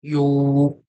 Yo,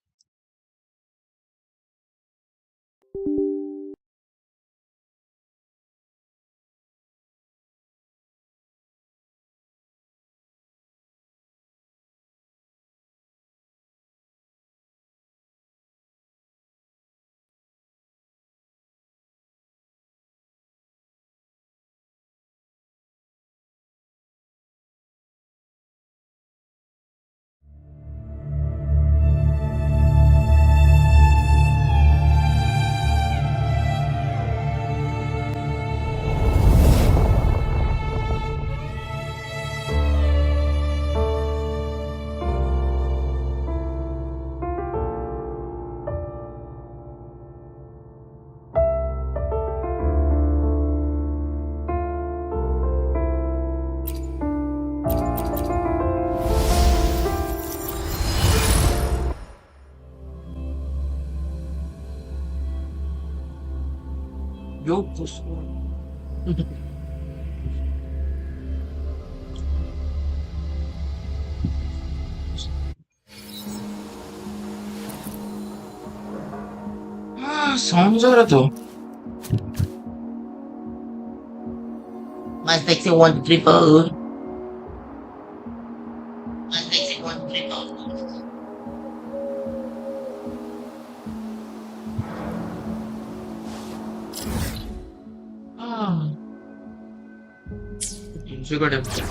yo, pues. 상자라도. My sexy one triple. My sexy one triple. 아, 인식을 해보자.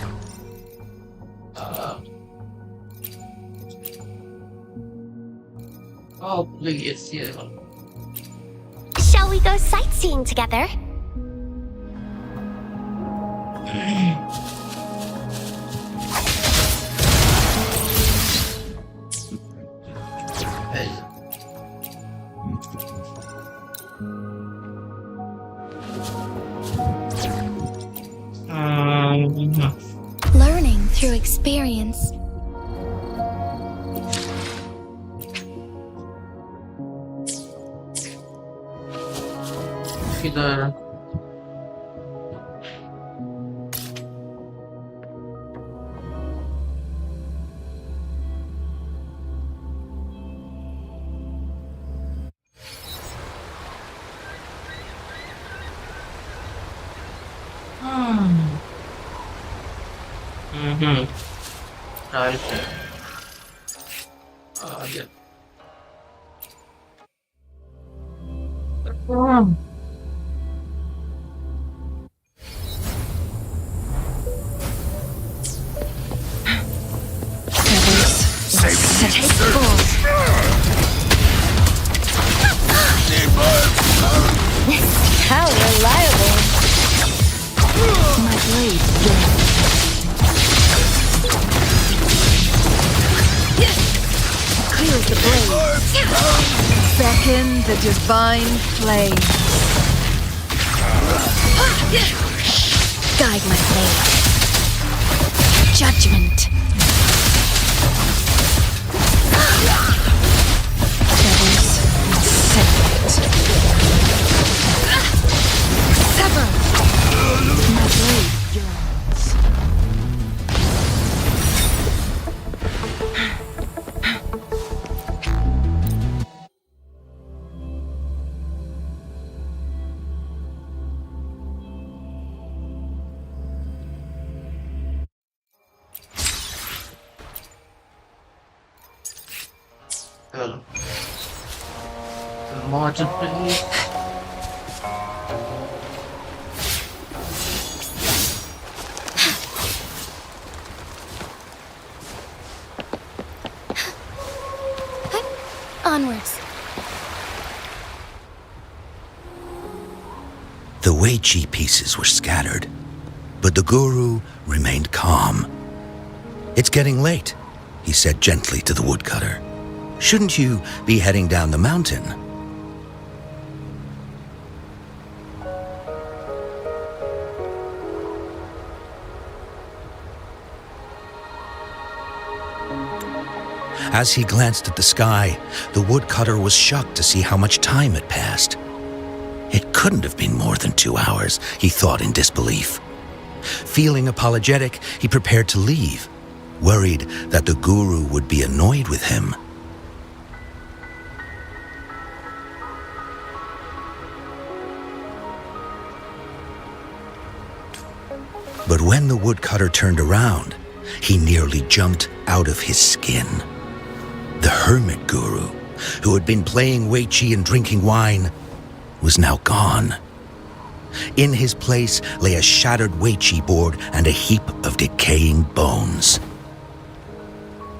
아, please, yeah. Shall we go sightseeing together? Hey. Learning through experience. 기다려. 알겠어. 예. How reliable. My blade clears the blade. Beckon the divine flame. Guide my blade. Judgment. Feathers and Sever. my blade yearns. Hello. Margin, please. Onwards. The Wei Chi pieces were scattered, but the guru remained calm. "It's getting late," he said gently to the woodcutter. "Shouldn't you be heading down the mountain?" As he glanced at the sky, the woodcutter was shocked to see how much time had passed. It couldn't have been more than 2 hours, he thought in disbelief. Feeling apologetic, he prepared to leave, worried that the guru would be annoyed with him. But when the woodcutter turned around, he nearly jumped out of his skin. The hermit guru, who had been playing Weiqi and drinking wine, was now gone. In his place lay a shattered Weiqi board and a heap of decaying bones.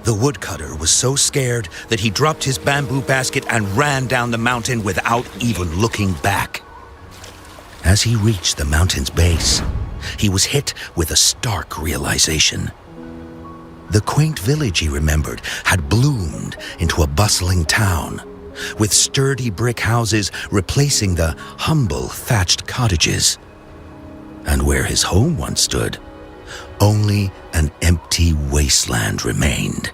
The woodcutter was so scared that he dropped his bamboo basket and ran down the mountain without even looking back. As he reached the mountain's base, he was hit with a stark realization. The quaint village he remembered had bloomed into a bustling town, with sturdy brick houses replacing the humble thatched cottages. And where his home once stood, only an empty wasteland remained.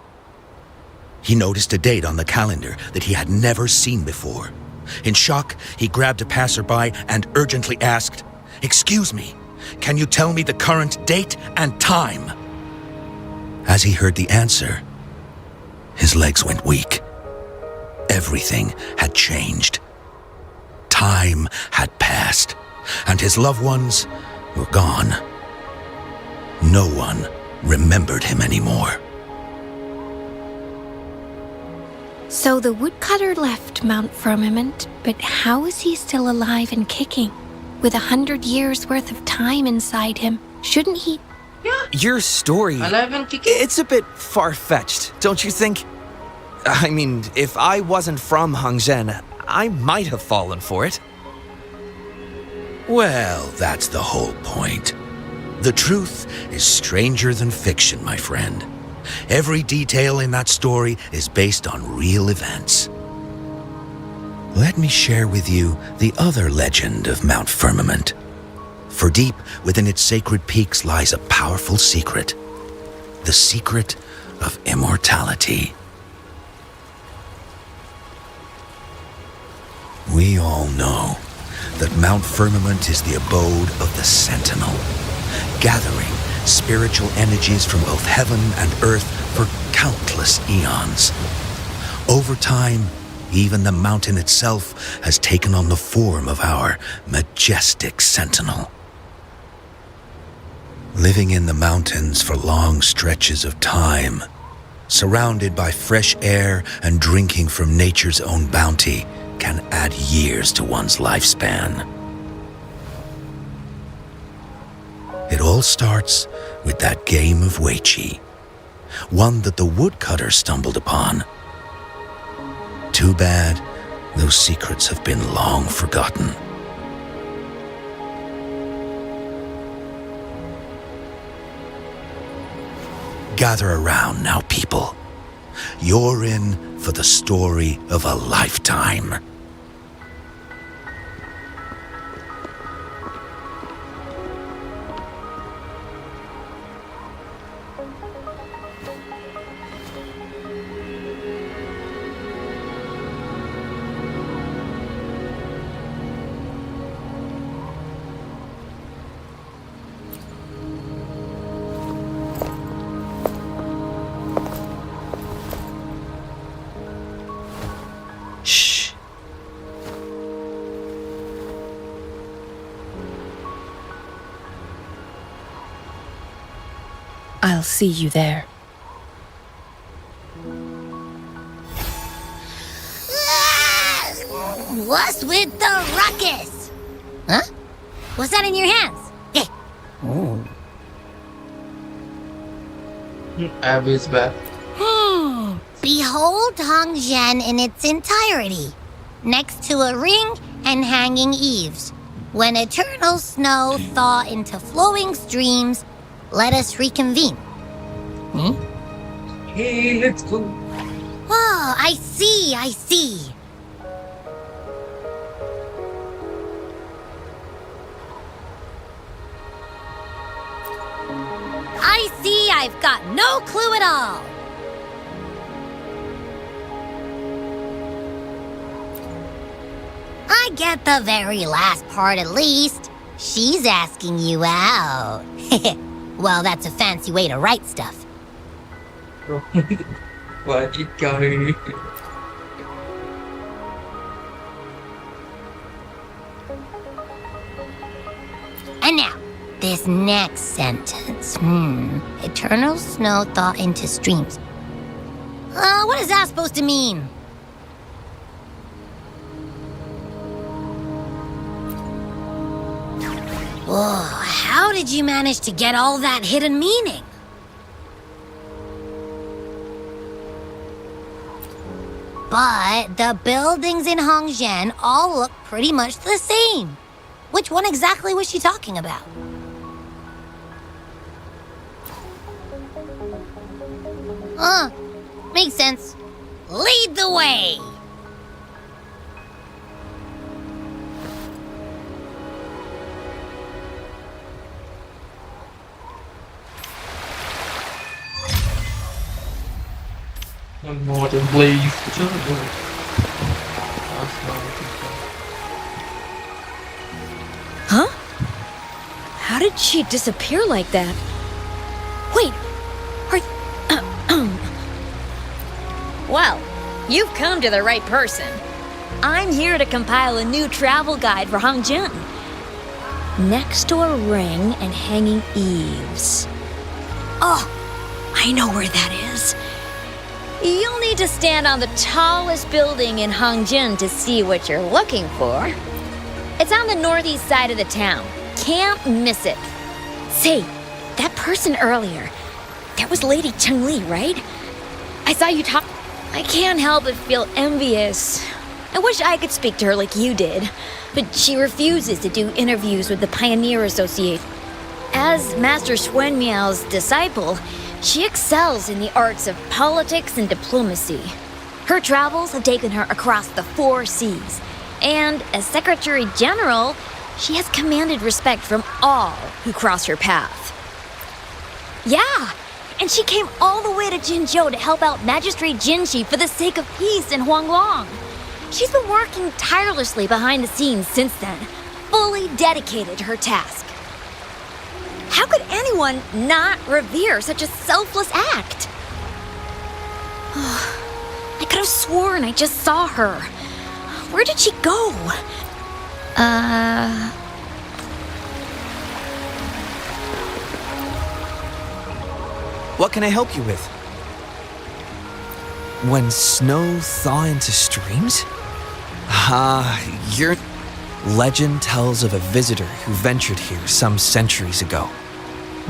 He noticed a date on the calendar that he had never seen before. In shock, he grabbed a passerby and urgently asked, "Excuse me, can you tell me the current date and time?" As he heard the answer, his legs went weak. Everything had changed. Time had passed, and his loved ones were gone. No one remembered him anymore. So the woodcutter left Mount Firmament, but how is he still alive and kicking? With 100 years worth of time inside him, shouldn't he? Your story, Alive and kicking? it's a bit far-fetched, don't you think? I mean, if I wasn't from Hongzhen, I might have fallen for it. Well, that's the whole point. The truth is stranger than fiction, my friend. Every detail in that story is based on real events. Let me share with you the other legend of Mount Firmament. For deep within its sacred peaks lies a powerful secret. The secret of immortality. We all know that Mount Firmament is the abode of the Sentinel, gathering spiritual energies from both heaven and earth for countless eons. Over time, even the mountain itself has taken on the form of our majestic sentinel. Living in the mountains for long stretches of time, surrounded by fresh air and drinking from nature's own bounty, can add years to one's lifespan. It all starts with that game of Weiqi, one that the woodcutter stumbled upon. Too bad those secrets have been long forgotten. Gather around now, people. You're in for the story of a lifetime. Shh. I'll see you there. What's with the ruckus? Huh? What's that in your hands? Eh. Abby's back. Behold Hongzhen in its entirety, next to a ring and hanging eaves. When eternal snow thaw into flowing streams, let us reconvene. Hey, let's go. Oh, I see, I see. I see I've got no clue at all. I get the very last part at least. She's asking you out. Well, that's a fancy way to write stuff. Watch it go. And now, this next sentence. Eternal snow thaw into streams. What is that supposed to mean? Whoa, how did you manage to get all that hidden meaning? But the buildings in Hongzhen all look pretty much the same. Which one exactly was she talking about? Makes sense. Lead the way! One more than please. Huh? How did she disappear like that? Wait, Well, you've come to the right person. I'm here to compile a new travel guide for Hongzhen. Next door ring and hanging eaves. Oh, I know where that is. You'll need to stand on the tallest building in Hongzhen to see what you're looking for. It's on the northeast side of the town. Can't miss it. Say, that person earlier, that was Lady Changl, right? I saw you talk. I can't help but feel envious. I wish I could speak to her like you did, but she refuses to do interviews with the Pioneer Association. As Master Swen Miao's disciple, she excels in the arts of politics and diplomacy. Her travels have taken her across the 4 seas, and as Secretary General, she has commanded respect from all who cross her path. Yeah, and she came all the way to Jinzhou to help out Magistrate Jinshi for the sake of peace in Huanglong. She's been working tirelessly behind the scenes since then, fully dedicated to her task. How could anyone not revere such a selfless act? I could have sworn I just saw her. Where did she go? What can I help you with? When snow thaw into streams? Your legend tells of a visitor who ventured here some centuries ago.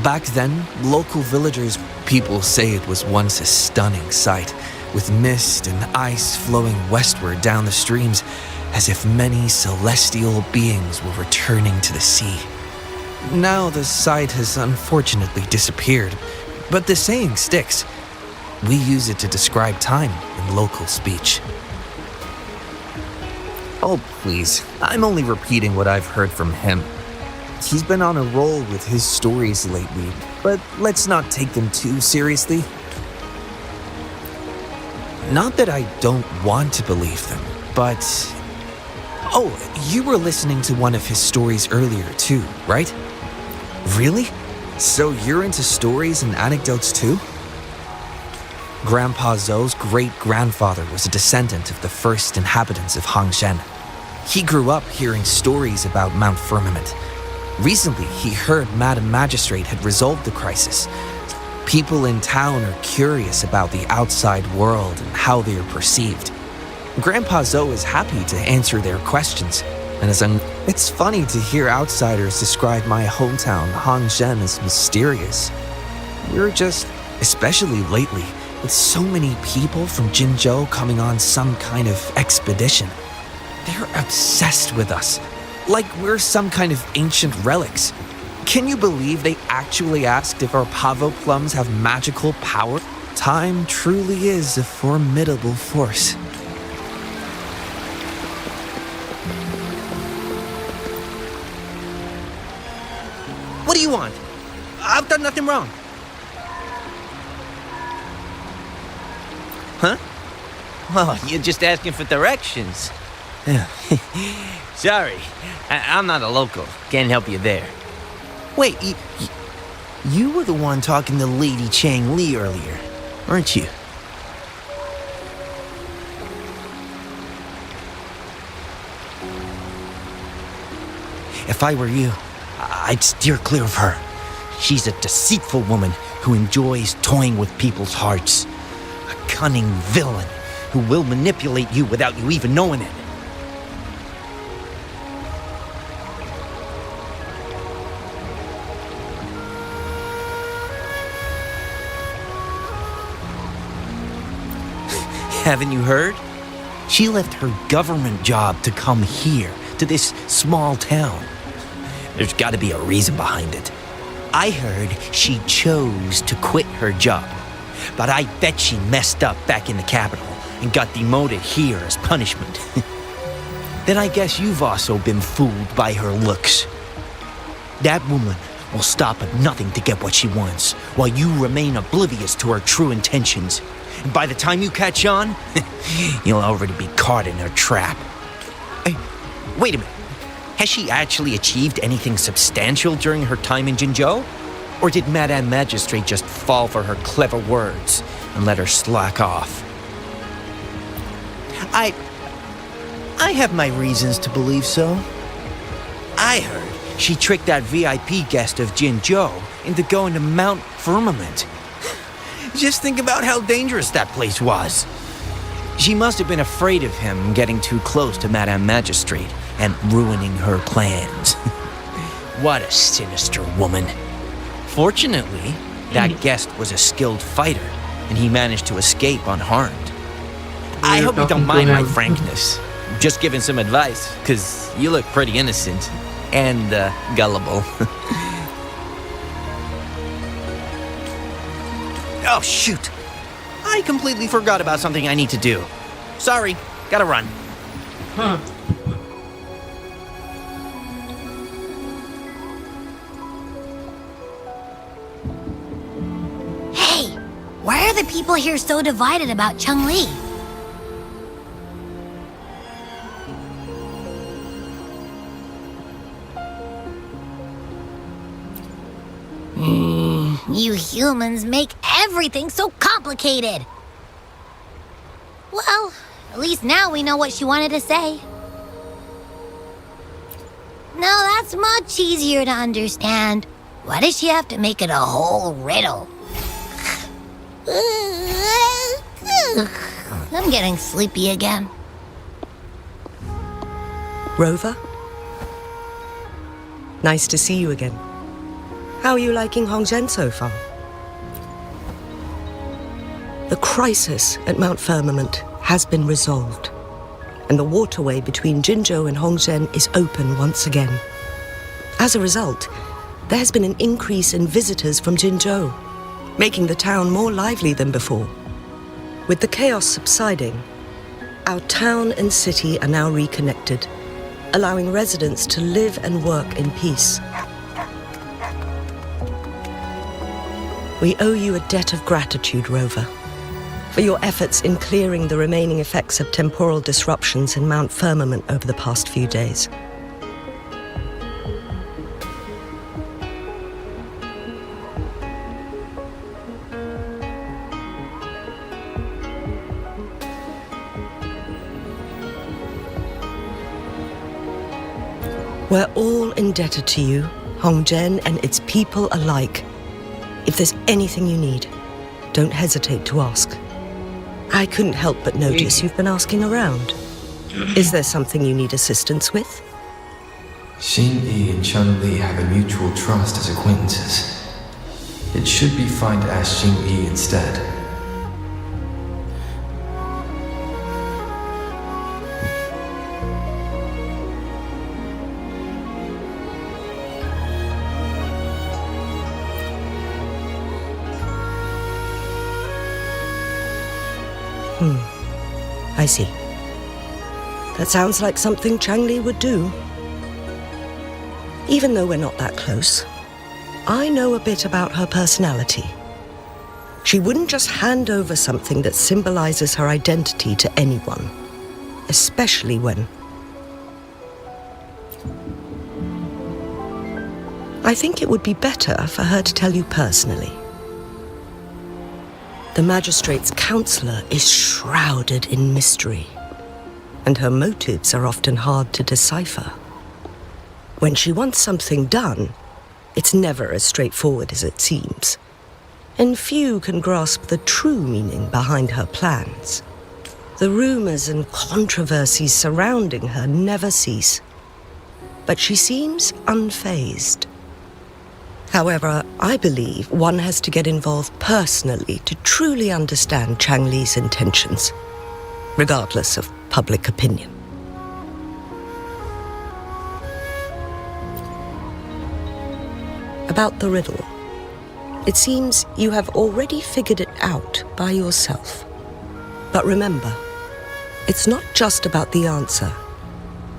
Back then, local villagers, people say it was once a stunning sight, with mist and ice flowing westward down the streams, as if many celestial beings were returning to the sea. Now the sight has unfortunately disappeared, but the saying sticks. We use it to describe time in local speech. Oh, please. I'm only repeating what I've heard from him. He's been on a roll with his stories lately, but let's not take them too seriously. Not that I don't want to believe them, but... Oh, you were listening to one of his stories earlier too, right? Really? So you're into stories and anecdotes too? Grandpa Zhou's great-grandfather was a descendant of the first inhabitants of Hongzhen. He grew up hearing stories about Mount Firmament. Recently, he heard Madam Magistrate had resolved the crisis. People in town are curious about the outside world and how they are perceived. Grandpa Zhou is happy to answer their questions, and it's funny to hear outsiders describe my hometown, Hongzhen, as mysterious. We're just, especially lately, with so many people from Jinzhou coming on some kind of expedition. They're obsessed with us, like we're some kind of ancient relics. Can you believe they actually asked if our pavo plums have magical power? Time truly is a formidable force. What do you want? I've done nothing wrong. Huh? Oh, you're just asking for directions. Sorry, I'm not a local. Can't help you there. Wait, you were the one talking to Lady Changl earlier, weren't you? If I were you, I'd steer clear of her. She's a deceitful woman who enjoys toying with people's hearts. A cunning villain who will manipulate you without you even knowing it. Haven't you heard? She left her government job to come here, to this small town. There's got to be a reason behind it. I heard she chose to quit her job, but I bet she messed up back in the capital and got demoted here as punishment. Then I guess you've also been fooled by her looks. That woman will stop at nothing to get what she wants, while you remain oblivious to her true intentions. And by the time you catch on, you'll already be caught in her trap. Hey, wait a minute. Has she actually achieved anything substantial during her time in Jinzhou? Or did Madame Magistrate just fall for her clever words and let her slack off? I have my reasons to believe so. I heard she tricked that VIP guest of Jinzhou into going to Mount Firmament. Just think about how dangerous that place was. She must have been afraid of him getting too close to Madame Magistrate and ruining her plans. What a sinister woman. Fortunately, that guest was a skilled fighter, and he managed to escape unharmed. I hope you don't mind my frankness. Just giving some advice, because you look pretty innocent and gullible. Oh, shoot. I completely forgot about something I need to do. Sorry, gotta run. Huh. Hey, why are the people here so divided about Changl? You humans make everything so complicated. Well, at least now we know what she wanted to say. No, that's much easier to understand. Why does she have to make it a whole riddle? I'm getting sleepy again. Rover? Nice to see you again. How are you liking Hongzhen so far? The crisis at Mount Firmament has been resolved, and the waterway between Jinzhou and Hongzhen is open once again. As a result, there has been an increase in visitors from Jinzhou, making the town more lively than before. With the chaos subsiding, our town and city are now reconnected, allowing residents to live and work in peace. We owe you a debt of gratitude, Rover, for your efforts in clearing the remaining effects of temporal disruptions in Mount Firmament over the past few days. We're all indebted to you, Hongzhen and its people alike. If there's anything you need, don't hesitate to ask. I couldn't help but notice you've been asking around. Is there something you need assistance with? Xingyi and Changl have a mutual trust as acquaintances. It should be fine to ask Xingyi instead. I see. That sounds like something Changl would do. Even though we're not that close, I know a bit about her personality. She wouldn't just hand over something that symbolizes her identity to anyone, especially when... I think it would be better for her to tell you personally. The magistrate's counselor is shrouded in mystery, and her motives are often hard to decipher. When she wants something done, it's never as straightforward as it seems. And few can grasp the true meaning behind her plans. The rumors and controversies surrounding her never cease. But she seems unfazed. However, I believe one has to get involved personally to truly understand Changli's intentions, regardless of public opinion. About the riddle. It seems you have already figured it out by yourself. But remember, it's not just about the answer,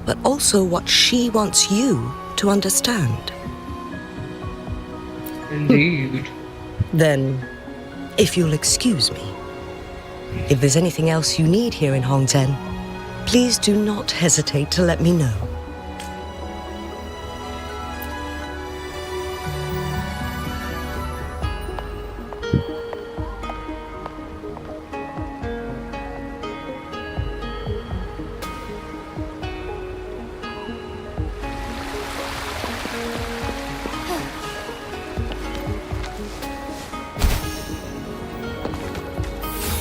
but also what she wants you to understand. Indeed. Then, if you'll excuse me, if there's anything else you need here in Hongzhen, please do not hesitate to let me know.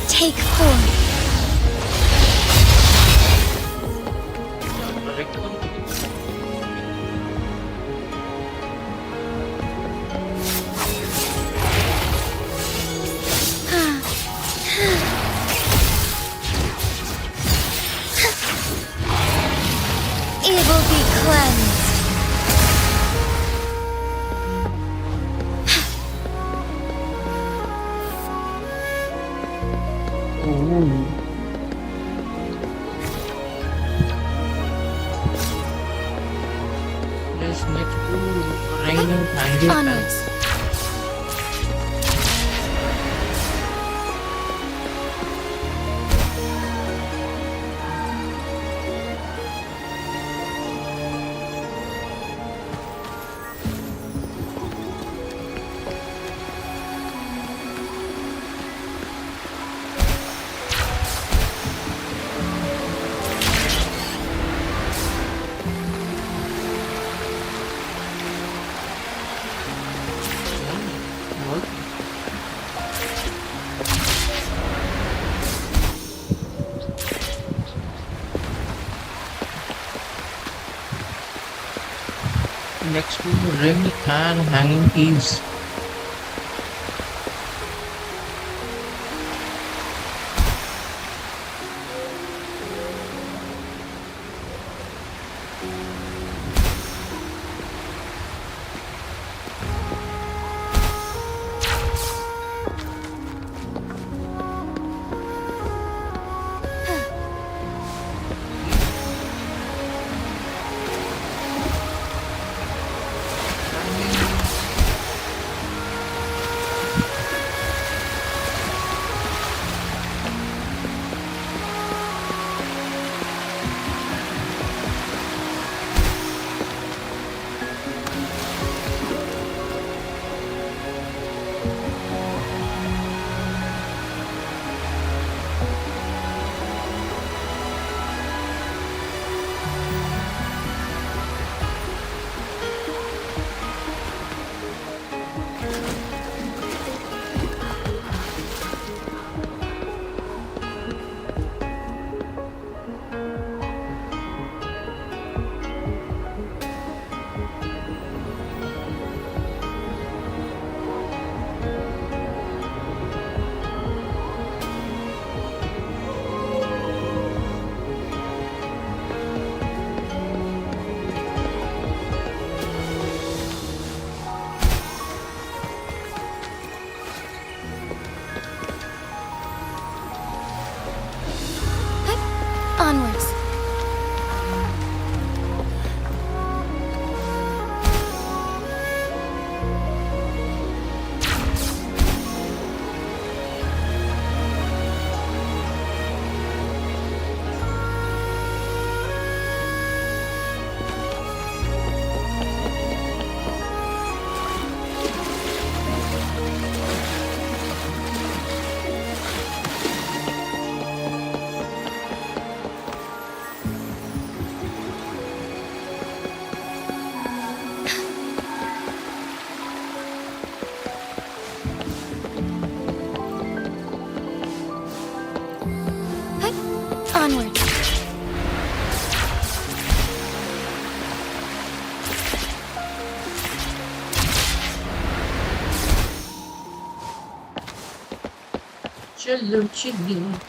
Take form. Evil be cleansed. Ooh. Yes, next to ring and hanging. Onwards. Next to ring and hanging keys. Onward. चलो चलो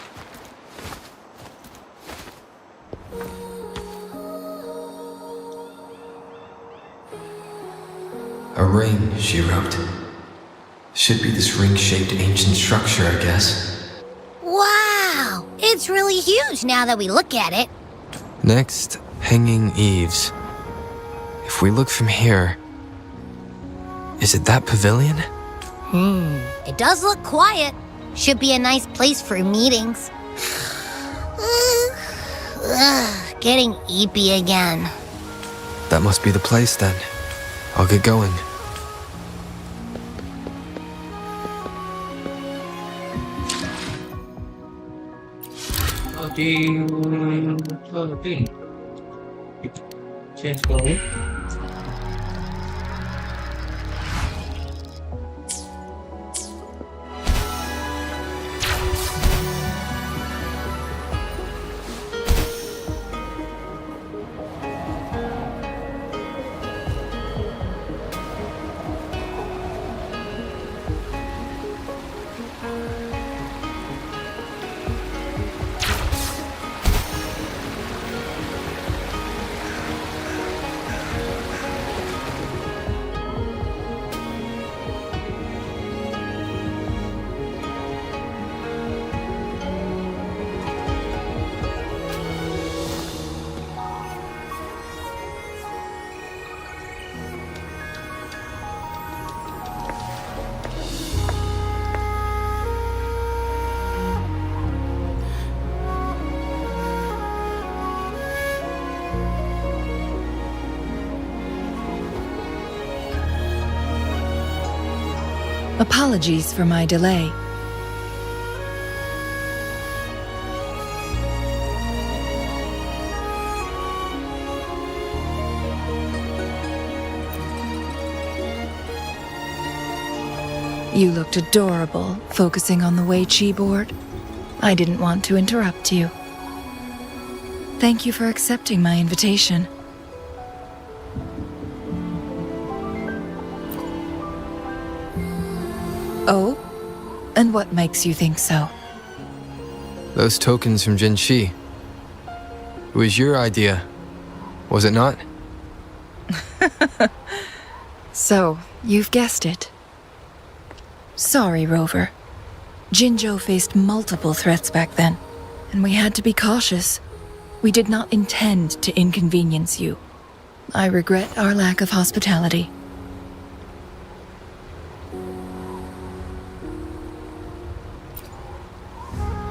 A ring, she wrote. Should be this ring-shaped ancient structure, I guess. Wow! It's really huge now that we look at it. Next, hanging eaves. If we look from here... Is it that pavilion? It does look quiet. Should be a nice place for meetings. Getting eepy again. That must be the place then. I'll get going. Change color. Apologies for my delay. You looked adorable, focusing on the Wei Chi board. I didn't want to interrupt you. Thank you for accepting my invitation. Oh? And what makes you think so? Those tokens from Jinshi. It was your idea, was it not? So, you've guessed it. Sorry, Rover. Jinzhou faced multiple threats back then, and we had to be cautious. We did not intend to inconvenience you. I regret our lack of hospitality.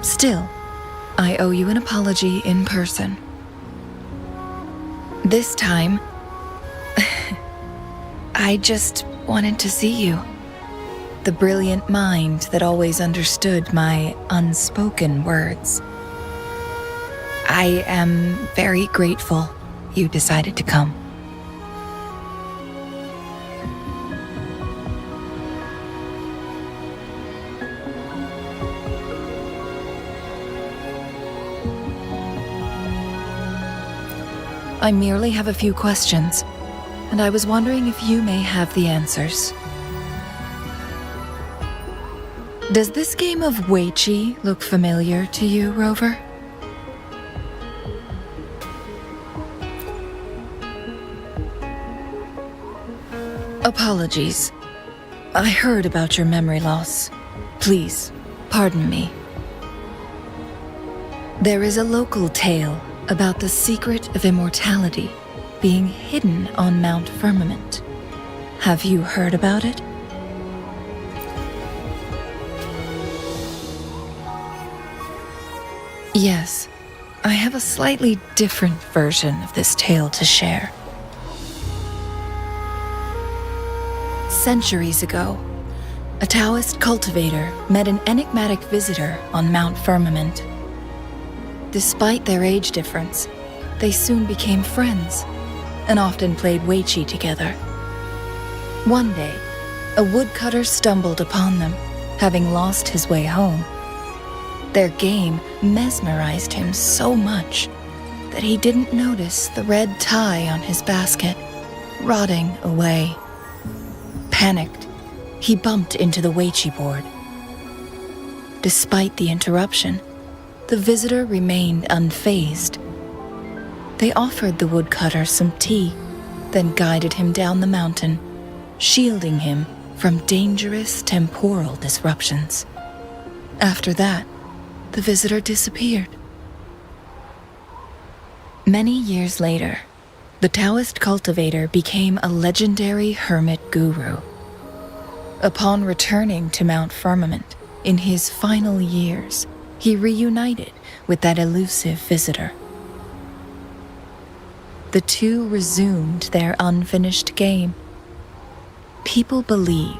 Still, I owe you an apology in person. This time, I just wanted to see you. The brilliant mind that always understood my unspoken words. I am very grateful you decided to come. I merely have a few questions, and I was wondering if you may have the answers. Does this game of Wei Chi look familiar to you, Rover? Apologies. I heard about your memory loss. Please, pardon me. There is a local tale about the secret of immortality being hidden on Mount Firmament. Have you heard about it? Yes, I have a slightly different version of this tale to share. Centuries ago, a Taoist cultivator met an enigmatic visitor on Mount Firmament. Despite their age difference, they soon became friends and often played Wei Chi together. One day, a woodcutter stumbled upon them, having lost his way home. Their game mesmerized him so much that he didn't notice the red tie on his basket, rotting away. Panicked, he bumped into the Weiqi board. Despite the interruption, the visitor remained unfazed. They offered the woodcutter some tea, then guided him down the mountain, shielding him from dangerous temporal disruptions. After that, the visitor disappeared. Many years later, the Taoist cultivator became a legendary hermit guru. Upon returning to Mount Firmament in his final years, he reunited with that elusive visitor. The two resumed their unfinished game. People believe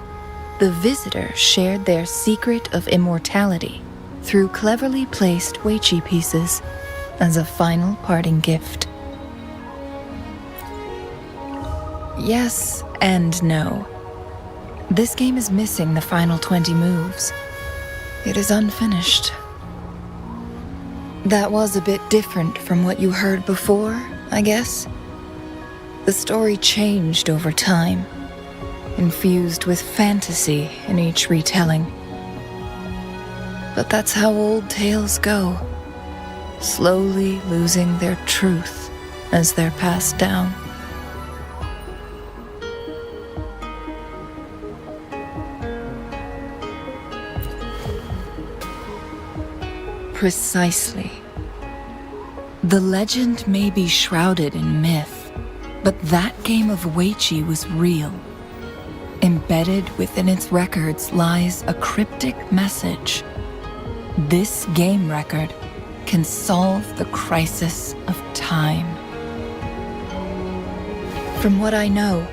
the visitor shared their secret of immortality through cleverly placed Weiqi pieces as a final parting gift. Yes and no. This game is missing the final 20 moves. It is unfinished. That was a bit different from what you heard before, I guess. The story changed over time, infused with fantasy in each retelling. But that's how old tales go, slowly losing their truth as they're passed down. Precisely. The legend may be shrouded in myth, but that game of Weiqi was real. Embedded within its records lies a cryptic message. This game record can solve the crisis of time. From what I know,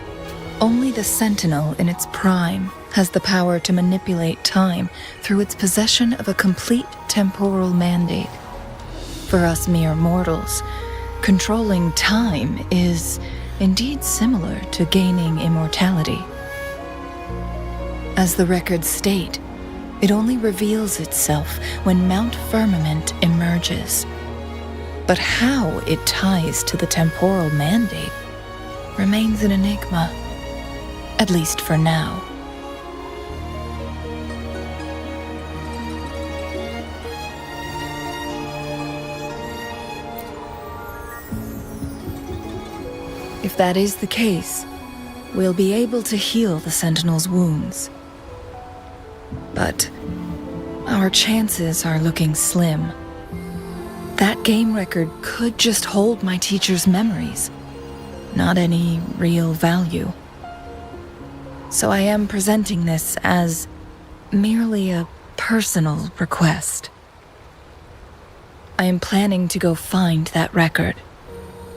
only the Sentinel in its prime has the power to manipulate time through its possession of a complete temporal mandate. For us mere mortals, controlling time is indeed similar to gaining immortality. As the records state, it only reveals itself when Mount Firmament emerges. But how it ties to the temporal mandate remains an enigma, at least for now. If that is the case, we'll be able to heal the Sentinel's wounds. But our chances are looking slim. That game record could just hold my teacher's memories, not any real value. So I am presenting this as merely a personal request. I am planning to go find that record.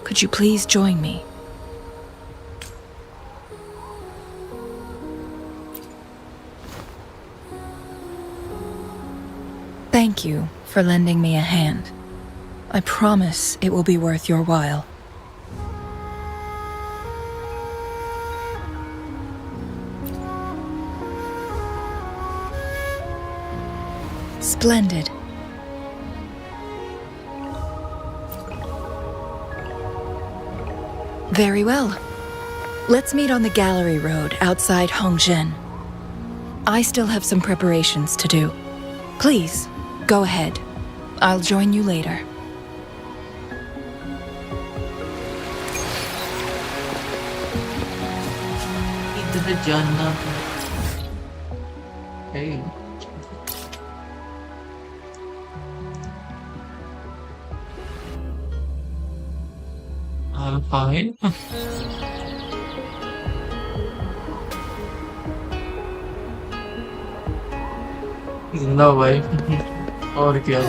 Could you please join me? Thank you for lending me a hand. I promise it will be worth your while. Splendid. Very well. Let's meet on the gallery road outside Hongzhen. I still have some preparations to do. Please, go ahead. I'll join you later. इधर जाना है। Hey. I'm fine. जिंदा भाई और क्या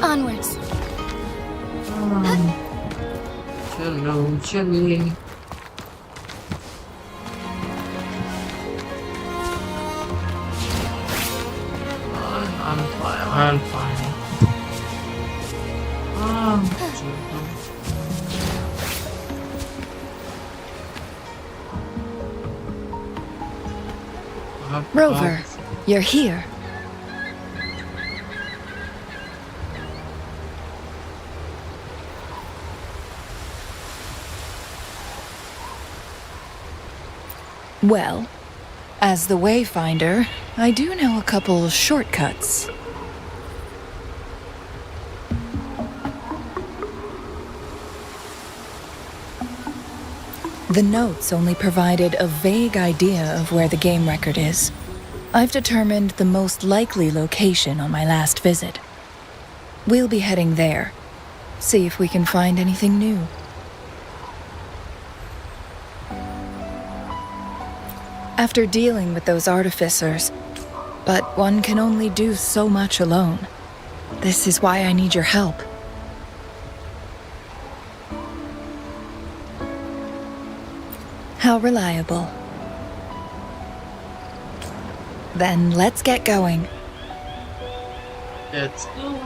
Onwards. चलो चलिए I'm fine I'm fine Rover, you're here. Well, as the Wayfinder, I do know a couple shortcuts. The notes only provided a vague idea of where the game record is. I've determined the most likely location on my last visit. We'll be heading there. See if we can find anything new. After dealing with those artificers, but one can only do so much alone. This is why I need your help. How reliable. Then let's get going. Let's go.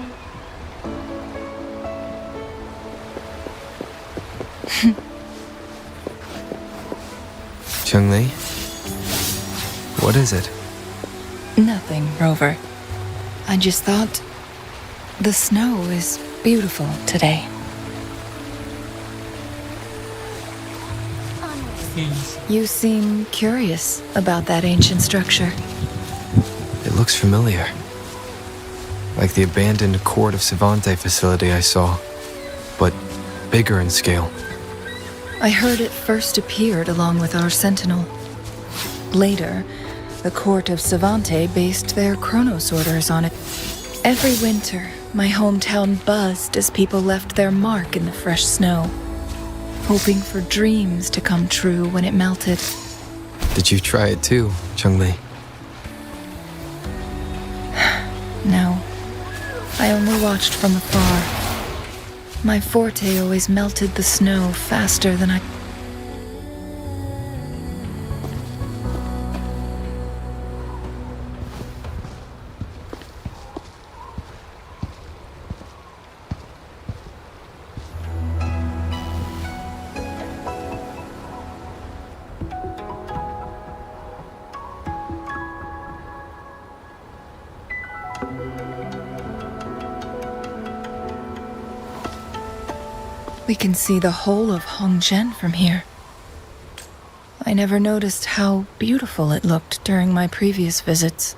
Changl, what is it? Nothing, Rover. I just thought the snow is beautiful today. You seem curious about that ancient structure. It looks familiar. Like the abandoned Court of Savante facility I saw, but bigger in scale. I heard it first appeared along with our Sentinel. Later, the Court of Savante based their Chronos orders on it. Every winter, my hometown buzzed as people left their mark in the fresh snow, hoping for dreams to come true when it melted. Did you try it too, Changl? No, I only watched from afar. My forte always melted the snow faster than I... We can see the whole of Hongzhen from here. I never noticed how beautiful it looked during my previous visits.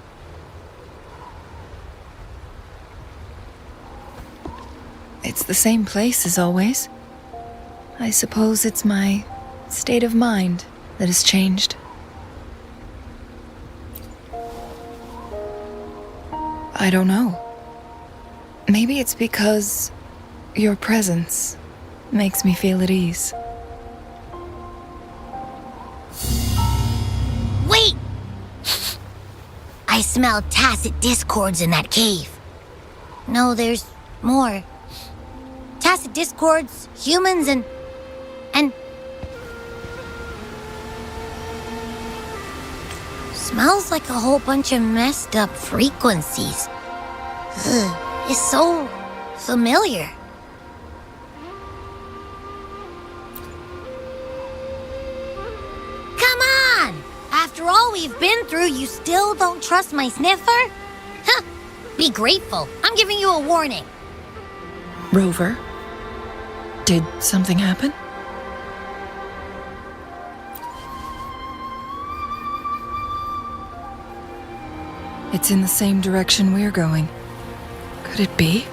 It's the same place as always. I suppose it's my state of mind that has changed. I don't know. Maybe it's because your presence makes me feel at ease. Wait! I smell tacit discords in that cave. No, there's more. Tacit discords, humans, and... Smells like a whole bunch of messed up frequencies. Ugh, it's so familiar. After all we've been through, you still don't trust my sniffer? Huh. Be grateful. I'm giving you a warning. Rover, did something happen? It's in the same direction we're going. Could it be?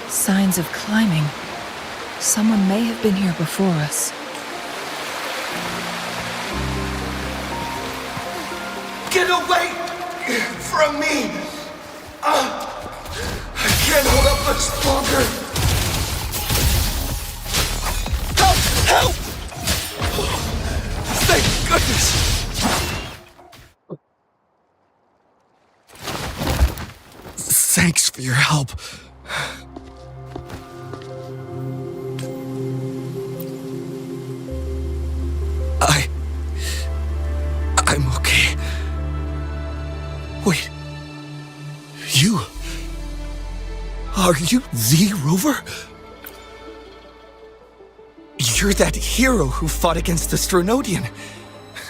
Signs of climbing. Someone may have been here before us. Get away from me! I can't hold up much longer. Help! Help! Thank goodness! Thanks for your help. I'm okay. Wait, Are you the Rover? You're that hero who fought against the Stronodian.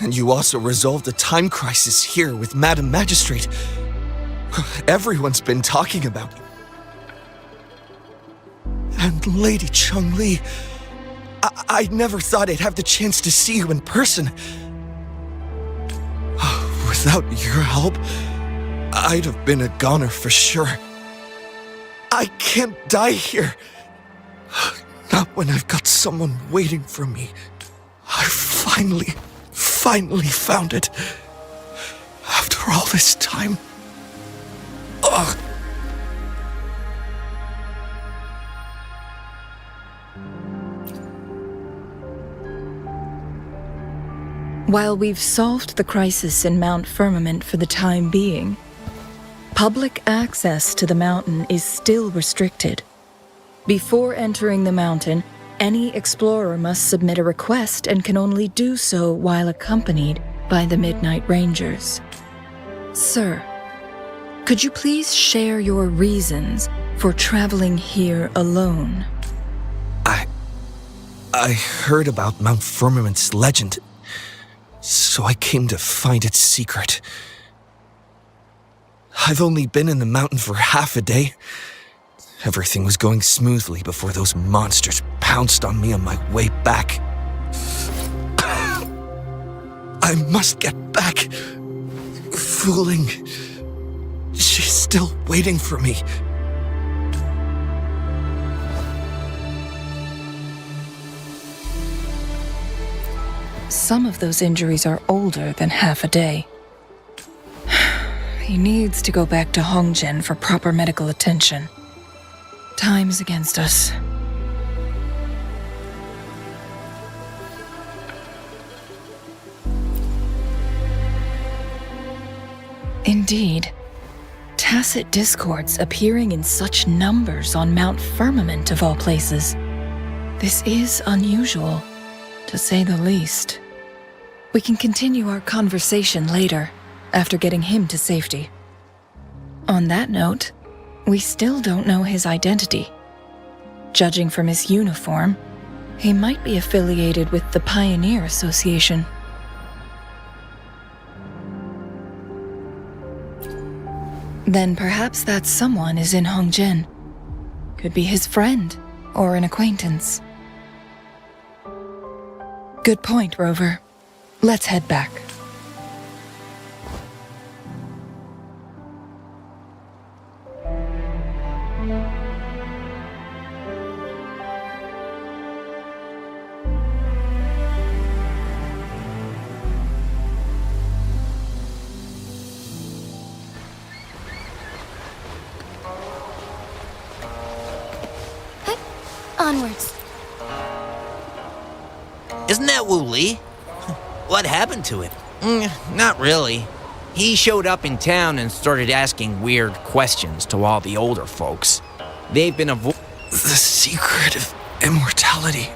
And you also resolved a time crisis here with Madam Magistrate. Everyone's been talking about you. And Lady Changl, I never thought I'd have the chance to see you in person. Without your help, I'd have been a goner for sure. I can't die here. Not when I've got someone waiting for me. I finally found it. After all this time. Ugh. While we've solved the crisis in Mount Firmament for the time being, public access to the mountain is still restricted. Before entering the mountain, any explorer must submit a request and can only do so while accompanied by the Midnight Rangers. Sir, could you please share your reasons for traveling here alone? I heard about Mount Firmament's legend, so I came to find its secret. I've only been in the mountain for half a day. Everything was going smoothly before those monsters pounced on me on my way back. I must get back. Fooling. She's still waiting for me. Some of those injuries are older than half a day. He needs to go back to Hongzhen for proper medical attention. Time's against us. Indeed. Tacit discords appearing in such numbers on Mount Firmament of all places. This is unusual, to say the least. We can continue our conversation later, after getting him to safety. On that note, we still don't know his identity. Judging from his uniform, he might be affiliated with the Pioneer Association. Then perhaps that someone is in Hongzhen. Could be his friend, or an acquaintance. Good point, Rover. Let's head back. Onwards. Isn't that Wu Li? What happened to him? Not really. He showed up in town and started asking weird questions to all the older folks. They've been The secret of immortality.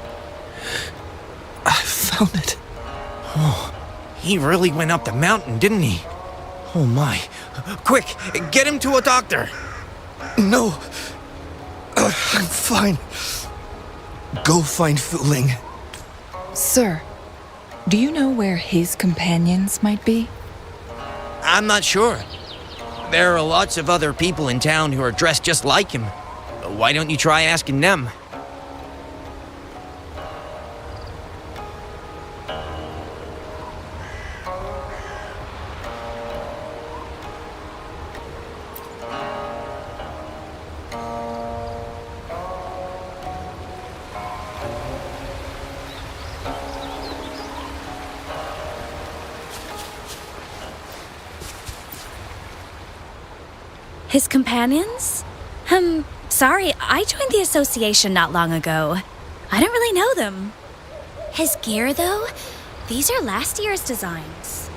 I found it. Oh, he really went up the mountain, didn't he? Oh my. Quick, get him to a doctor. No. I'm fine. Go find Fu Ling. Sir, do you know where his companions might be? I'm not sure. There are lots of other people in town who are dressed just like him. Why don't you try asking them? His companions? Sorry, I joined the association not long ago. I don't really know them. His gear, though? These are last year's designs.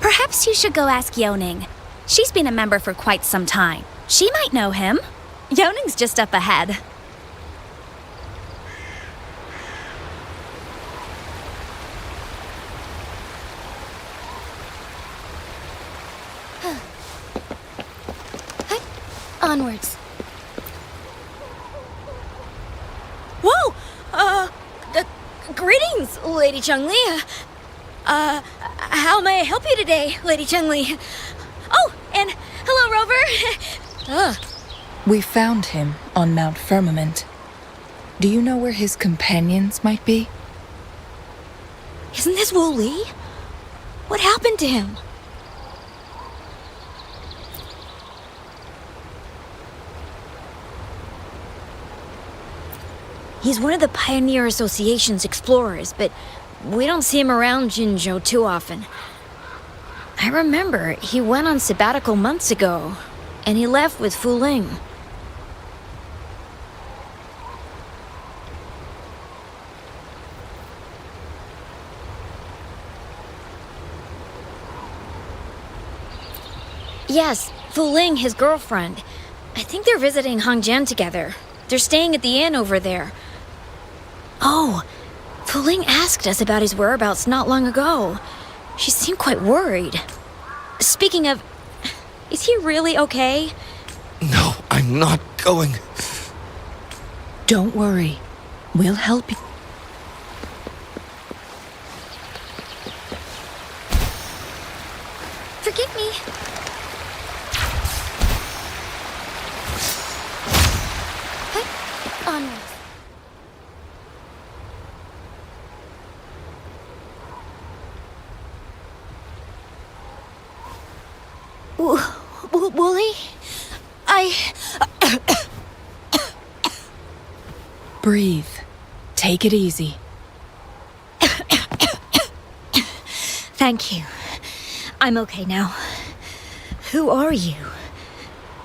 Perhaps you should go ask Yoning. She's been a member for quite some time. She might know him. Yoning's just up ahead. Onwards. Lady Changli. How may I help you today, Lady Changli? Oh, and hello, Rover. We found him on Mount Firmament. Do you know where his companions might be? Isn't this Wu Li? What happened to him? He's one of the Pioneer Association's explorers, but we don't see him around Jinzhou too often. I remember he went on sabbatical months ago, and he left with Fu Ling. Yes, Fu Ling, his girlfriend. I think they're visiting Hongjian together. They're staying at the inn over there. Oh, Fu Ling asked us about his whereabouts not long ago. She seemed quite worried. Speaking of, is he really okay? No, I'm not going. Don't worry. We'll help you. Forgive me. Onwards. Wooly? Breathe. Take it easy. Thank you. I'm okay now. Who are you?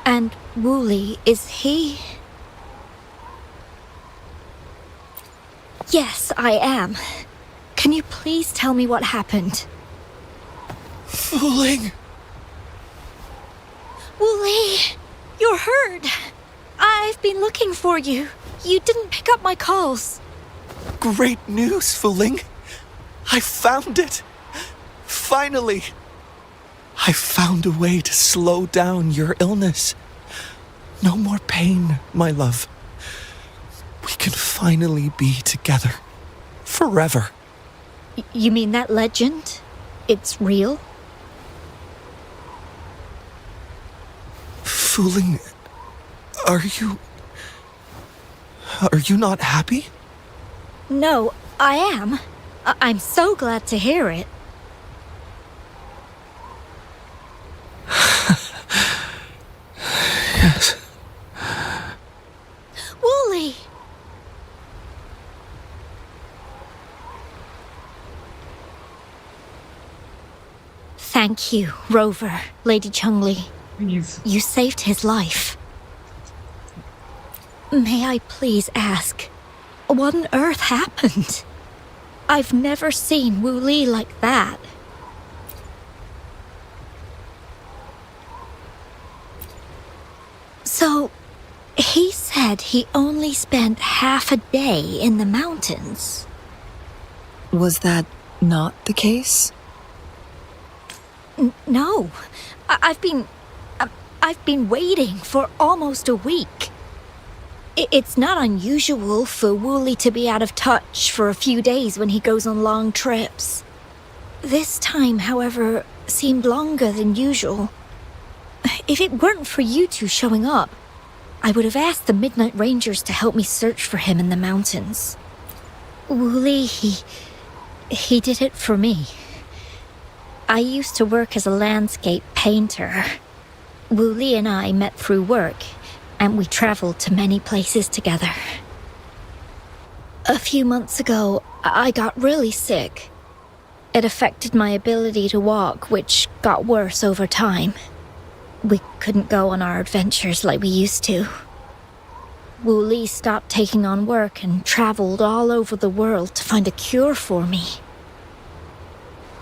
And Wooly, is he? Yes, I am. Can you please tell me what happened? Fooling! Wooly, you're hurt. I've been looking for you. You didn't pick up my calls. Great news, Fooling! I found it! Finally! I found a way to slow down your illness. No more pain, my love. We can finally be together. Forever. You mean that legend? It's real? Fooling, are you not happy? No, I am. I'm so glad to hear it. Yes. Wooly! Thank you, Rover, Lady Changli. You saved his life. May I please ask, what on earth happened? I've never seen Wu Li like that. So, he said he only spent half a day in the mountains. Was that not the case? No. I've been waiting for almost a week. It's not unusual for Wooly to be out of touch for a few days when he goes on long trips. This time, however, seemed longer than usual. If it weren't for you two showing up, I would have asked the Midnight Rangers to help me search for him in the mountains. Wooly, he did it for me. I used to work as a landscape painter. Wooly and I met through work, and we traveled to many places together. A few months ago, I got really sick. It affected my ability to walk, which got worse over time. We couldn't go on our adventures like we used to. Wooly stopped taking on work and traveled all over the world to find a cure for me.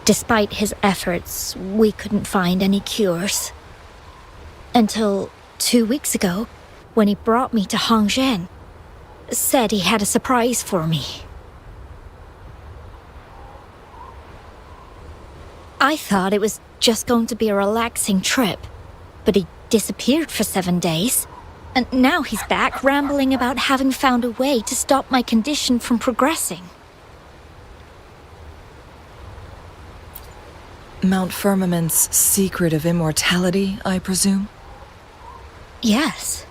Despite his efforts, we couldn't find any cures. Until 2 weeks ago, when he brought me to Hongjian, said he had a surprise for me. I thought it was just going to be a relaxing trip, but he disappeared for 7 days, and now he's back rambling about having found a way to stop my condition from progressing. Mount Firmament's secret of immortality, I presume? Yes.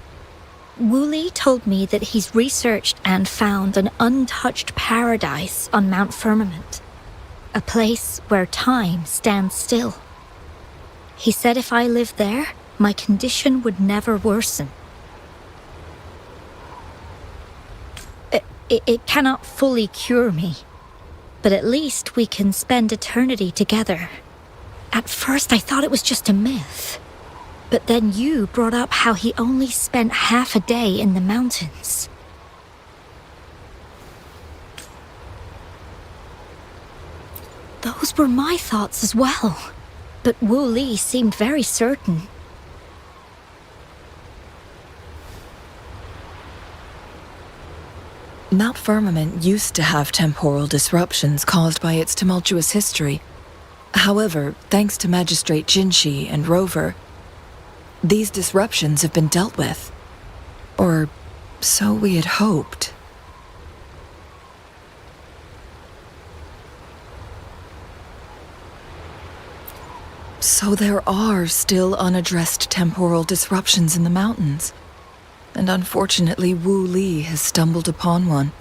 Wooly told me that he's researched and found an untouched paradise on Mount Firmament. A place where time stands still. He said if I lived there, my condition would never worsen. It cannot fully cure me, but at least we can spend eternity together. At first I thought it was just a myth, but then you brought up how he only spent half a day in the mountains. Those were my thoughts as well, but Wu Li seemed very certain. Mount Firmament used to have temporal disruptions caused by its tumultuous history. However, thanks to Magistrate Jinshi and Rover, these disruptions have been dealt with. Or so we had hoped. So there are still unaddressed temporal disruptions in the mountains. And unfortunately, Wu Li has stumbled upon one,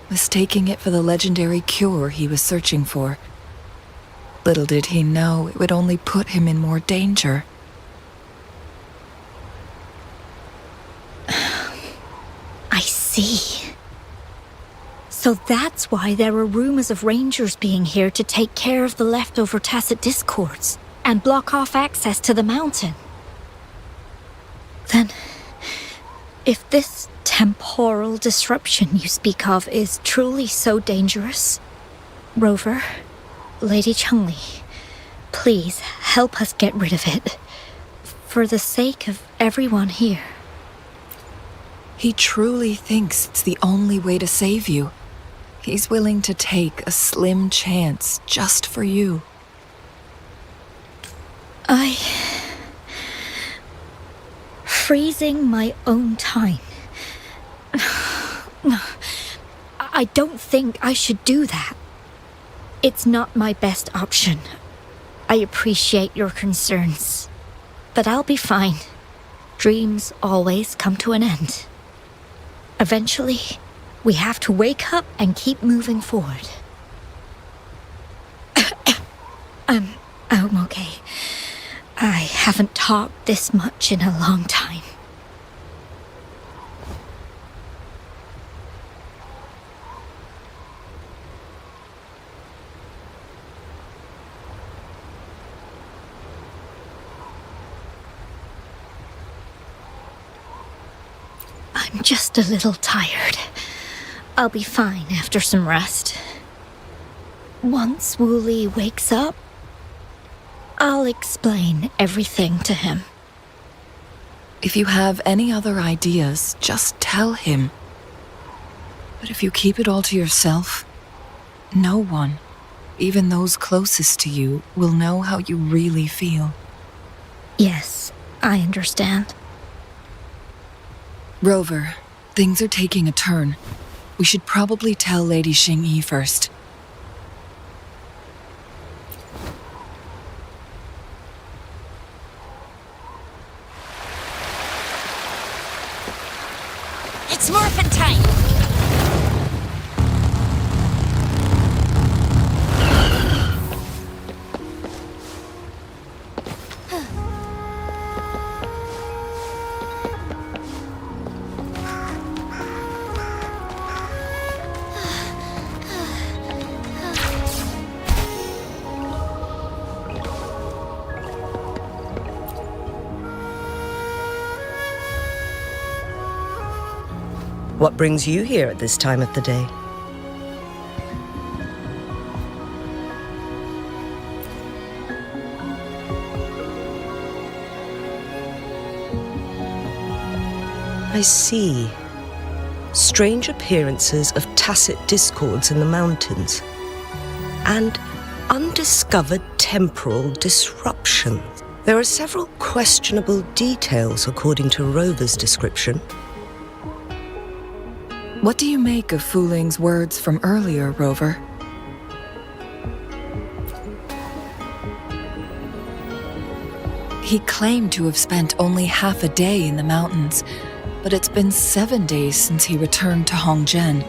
mistaking it for the legendary cure he was searching for. Little did he know it would only put him in more danger. I see. So that's why there were rumors of rangers being here to take care of the leftover tacit discords and block off access to the mountain. Then, if this temporal disruption you speak of is truly so dangerous, Rover, Lady Changl, please help us get rid of it, for the sake of everyone here. He truly thinks it's the only way to save you. He's willing to take a slim chance just for you. Freezing my own time. I don't think I should do that. It's not my best option. I appreciate your concerns, but I'll be fine. Dreams always come to an end. Eventually, we have to wake up and keep moving forward. I'm okay. I haven't talked this much in a long time. I'm just a little tired. I'll be fine after some rest. Once Wu Li wakes up, I'll explain everything to him. If you have any other ideas, just tell him. But if you keep it all to yourself, no one, even those closest to you, will know how you really feel. Yes, I understand. Rover, things are taking a turn. We should probably tell Lady Xingyi first. It's morphin' time! What brings you here at this time of the day? I see. Strange appearances of tacit discords in the mountains. And undiscovered temporal disruption. There are several questionable details according to Rover's description. What do you make of Fu Ling's words from earlier, Rover? He claimed to have spent only half a day in the mountains, but it's been 7 days since he returned to Hongzhen.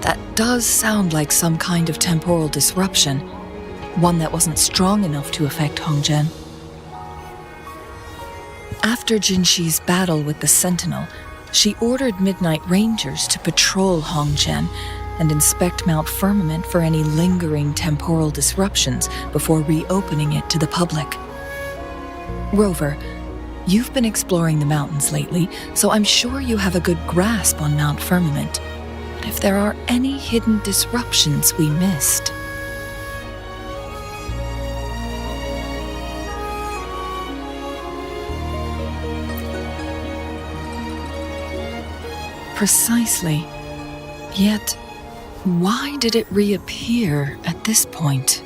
That does sound like some kind of temporal disruption, one that wasn't strong enough to affect Hongzhen. After Jinxi's battle with the Sentinel, she ordered Midnight Rangers to patrol Hongzhen and inspect Mount Firmament for any lingering temporal disruptions before reopening it to the public. Rover, you've been exploring the mountains lately, so I'm sure you have a good grasp on Mount Firmament. But if there are any hidden disruptions we missed... Precisely. Yet, why did it reappear at this point?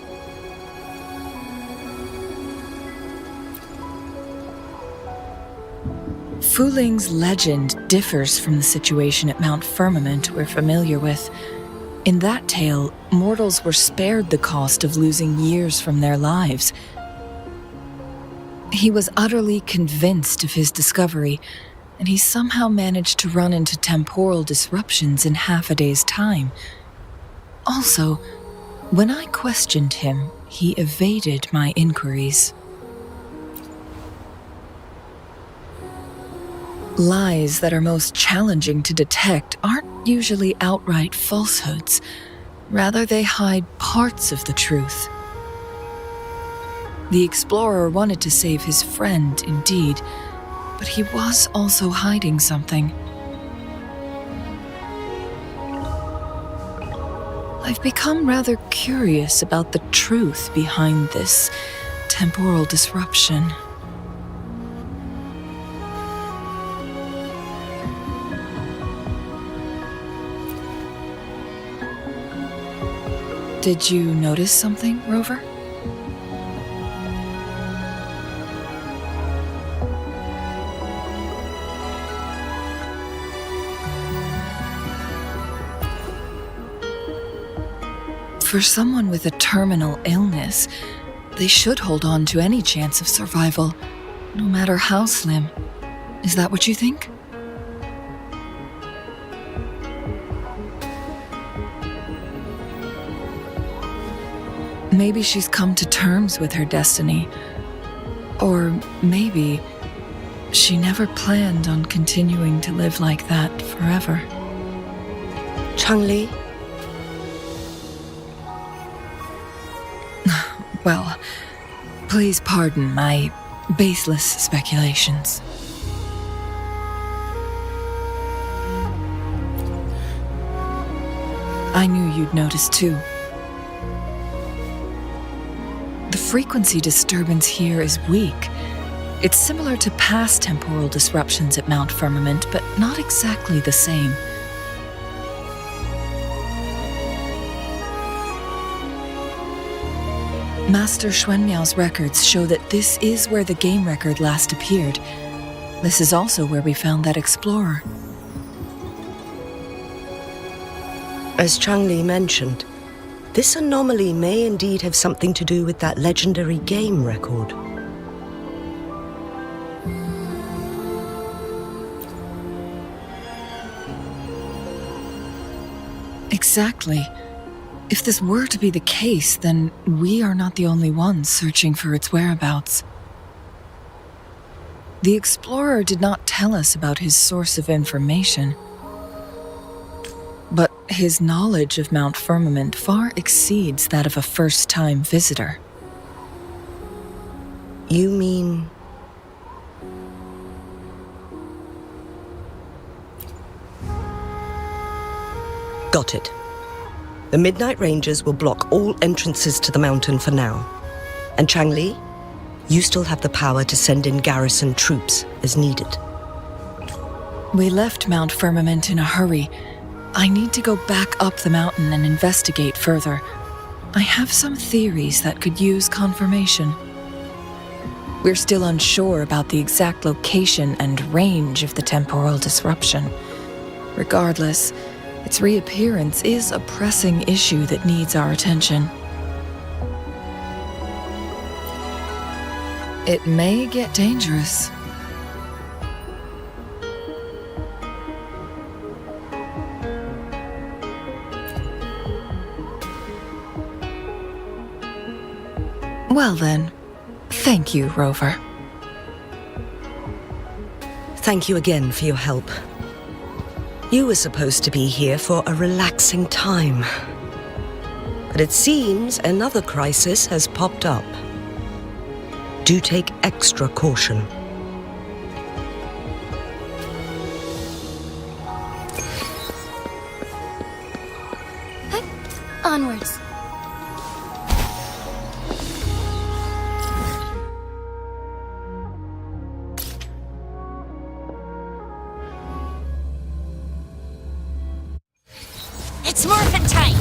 Fuling's legend differs from the situation at Mount Firmament we're familiar with. In that tale, mortals were spared the cost of losing years from their lives. He was utterly convinced of his discovery, and he somehow managed to run into temporal disruptions in half a day's time. Also, when I questioned him, he evaded my inquiries. Lies that are most challenging to detect aren't usually outright falsehoods. Rather, they hide parts of the truth. The explorer wanted to save his friend, indeed, but he was also hiding something. I've become rather curious about the truth behind this temporal disruption. Did you notice something, Rover? For someone with a terminal illness, they should hold on to any chance of survival, no matter how slim. Is that what you think? Maybe she's come to terms with her destiny. Or maybe she never planned on continuing to live like that forever. Changl? Well, please pardon my baseless speculations. I knew you'd notice too. The frequency disturbance here is weak. It's similar to past temporal disruptions at Mount Firmament, but not exactly the same. Master Xuanmiao's records show that this is where the game record last appeared. This is also where we found that explorer. As Changl mentioned, this anomaly may indeed have something to do with that legendary game record. Exactly. If this were to be the case, then we are not the only ones searching for its whereabouts. The explorer did not tell us about his source of information, but his knowledge of Mount Firmament far exceeds that of a first-time visitor. You mean... Got it. The Midnight Rangers will block all entrances to the mountain for now. And Changl, you still have the power to send in garrison troops as needed. We left Mount Firmament in a hurry. I need to go back up the mountain and investigate further. I have some theories that could use confirmation. We're still unsure about the exact location and range of the temporal disruption. Regardless, its reappearance is a pressing issue that needs our attention. It may get dangerous. Well then, thank you, Rover. Thank you again for your help. You were supposed to be here for a relaxing time. But it seems another crisis has popped up. Do take extra caution. Onwards. It's morphin' time!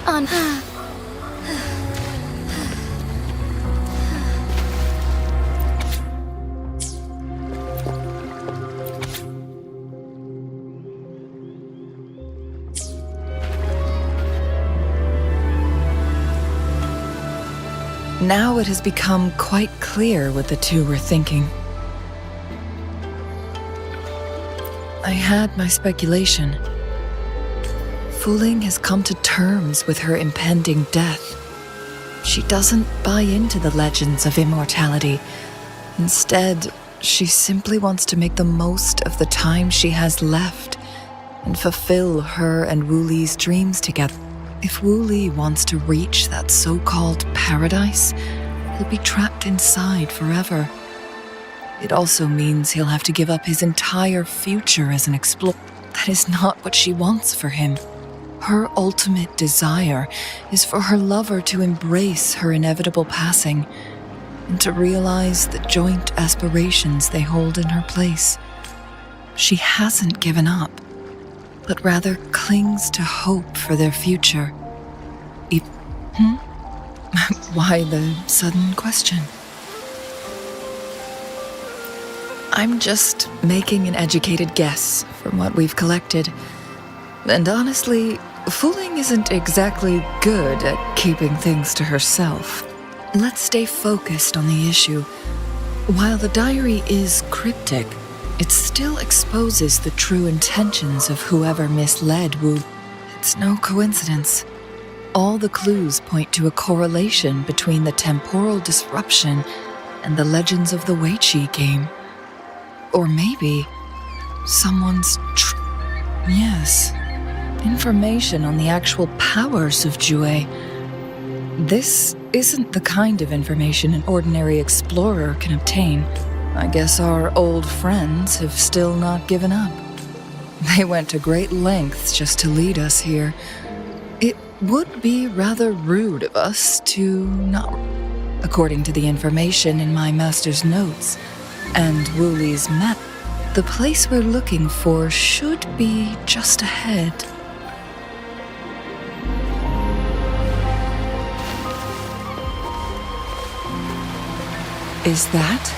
On. Now it has become quite clear what the two were thinking. I had my speculation. Fu Ling has come to terms with her impending death. She doesn't buy into the legends of immortality. Instead, she simply wants to make the most of the time she has left and fulfill her and Wu Li's dreams together. If Wu Li wants to reach that so-called paradise, he'll be trapped inside forever. It also means he'll have to give up his entire future as an explorer. That is not what she wants for him. Her ultimate desire is for her lover to embrace her inevitable passing and to realize the joint aspirations they hold in her place. She hasn't given up, but rather clings to hope for their future. Why the sudden question? I'm just making an educated guess from what we've collected. And honestly, Fu Ling isn't exactly good at keeping things to herself. Let's stay focused on the issue. While the diary is cryptic, it still exposes the true intentions of whoever misled Wu. It's no coincidence. All the clues point to a correlation between the temporal disruption and the legends of the Weiqi game. Or maybe someone's yes, information on the actual powers of Jue. This isn't the kind of information an ordinary explorer can obtain. I guess our old friends have still not given up. They went to great lengths just to lead us here. It would be rather rude of us to not. According to the information in my master's notes and Wu Li's map, the place we're looking for should be just ahead. Is that?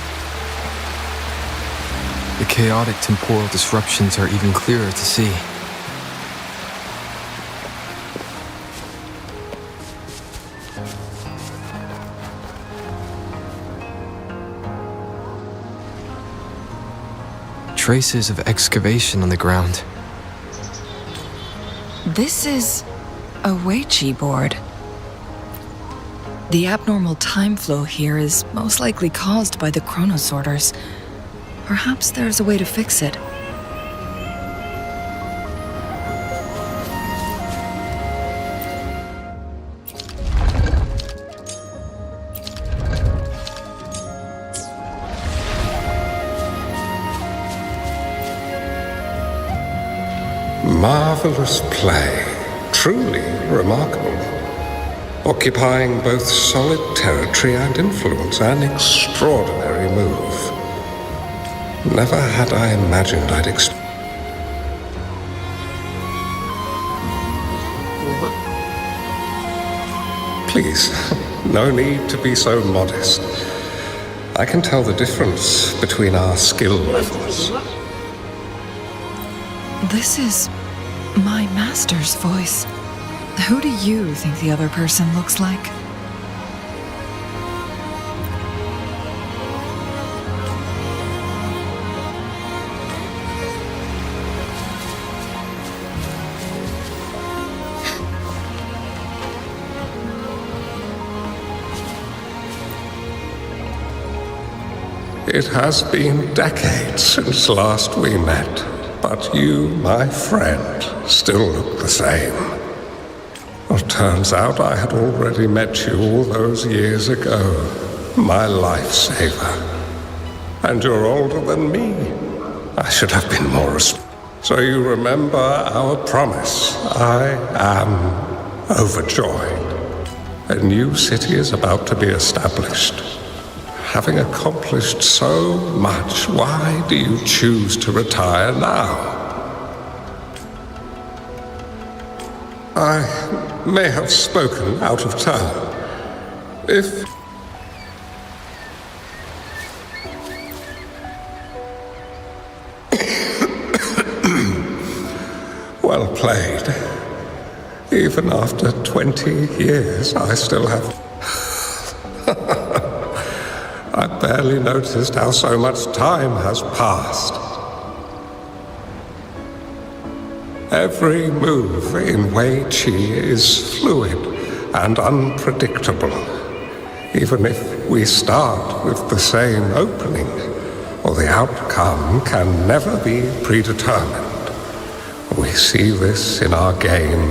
The chaotic temporal disruptions are even clearer to see. Traces of excavation on the ground. This is a Weiqi board. The abnormal time flow here is most likely caused by the chronosorters. Perhaps there's a way to fix it. Marvelous play. Truly remarkable. Occupying both solid territory and influence, an extraordinary move. Never had I imagined I'd Please, No need to be so modest. I can tell the difference between our skill levels. This is my master's voice. Who do you think the other person looks like? It has been decades since last we met, but you, my friend, still look the same. Well, turns out I had already met you all those years ago, my lifesaver. And you're older than me. I should have been more So you remember our promise. I am overjoyed. A new city is about to be established. Having accomplished so much, why do you choose to retire now? I may have spoken out of turn. If... Well played. Even after 20 years, I still have... I barely noticed how so much time has passed. Every move in Wei Qi is fluid and unpredictable. Even if we start with the same opening, or the outcome can never be predetermined. We see this in our game,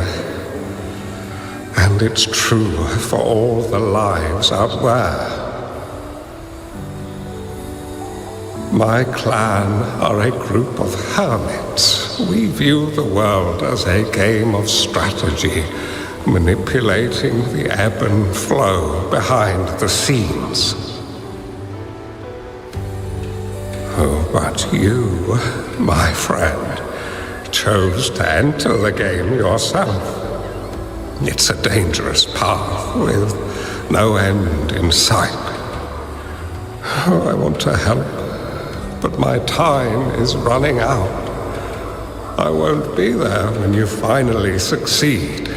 and it's true for all the lives out there. My clan are a group of hermits. We view the world as a game of strategy, manipulating the ebb and flow behind the scenes. Oh, but you, my friend, chose to enter the game yourself. It's a dangerous path with no end in sight. Oh, I want to help, but my time is running out. I won't be there when you finally succeed.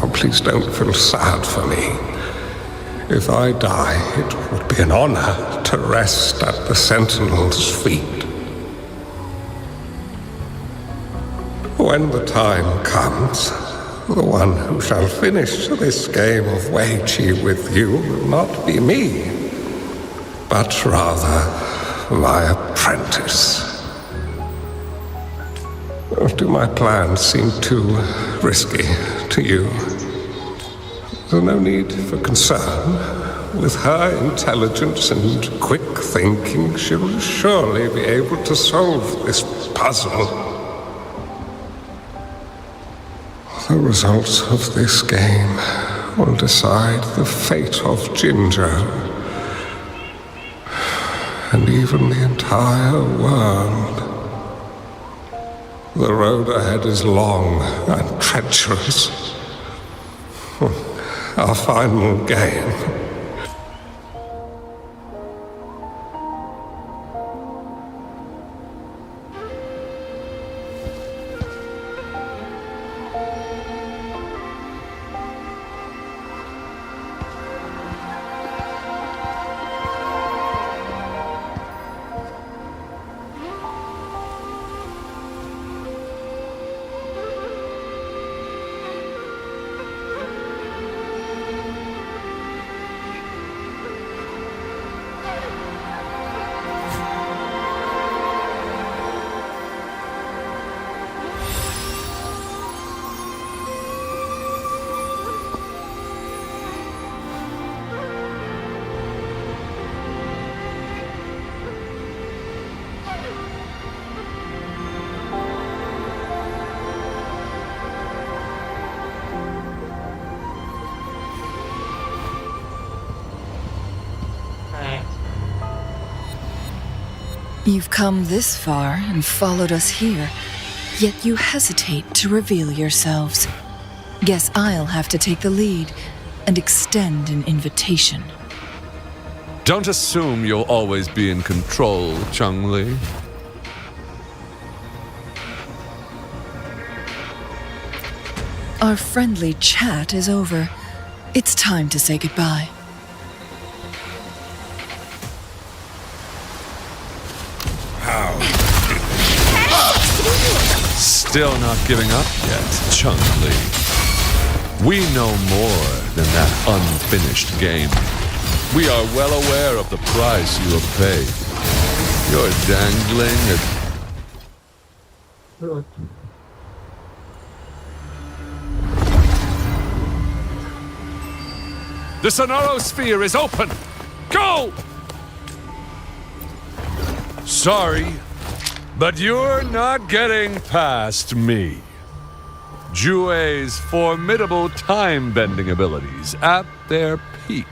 Oh, please don't feel sad for me. If I die, it would be an honor to rest at the Sentinel's feet. When the time comes, the one who shall finish this game of Wei Qi with you will not be me, but rather my apprentice. Do my plans seem too risky to you? There's no need for concern. With her intelligence and quick thinking, she will surely be able to solve this puzzle. The results of this game will decide the fate of Jinzhou, and even the entire world. The road ahead is long and treacherous. Our final game. You've come this far and followed us here, yet you hesitate to reveal yourselves. Guess I'll have to take the lead and extend an invitation. Don't assume you'll always be in control, Changl. Our friendly chat is over. It's time to say goodbye. Still not giving up yet, Changl. We know more than that unfinished game. We are well aware of the price you have paid. You're dangling The Sonorosphere is open! Go! Sorry, but you're not getting past me. Jue's formidable time-bending abilities at their peak,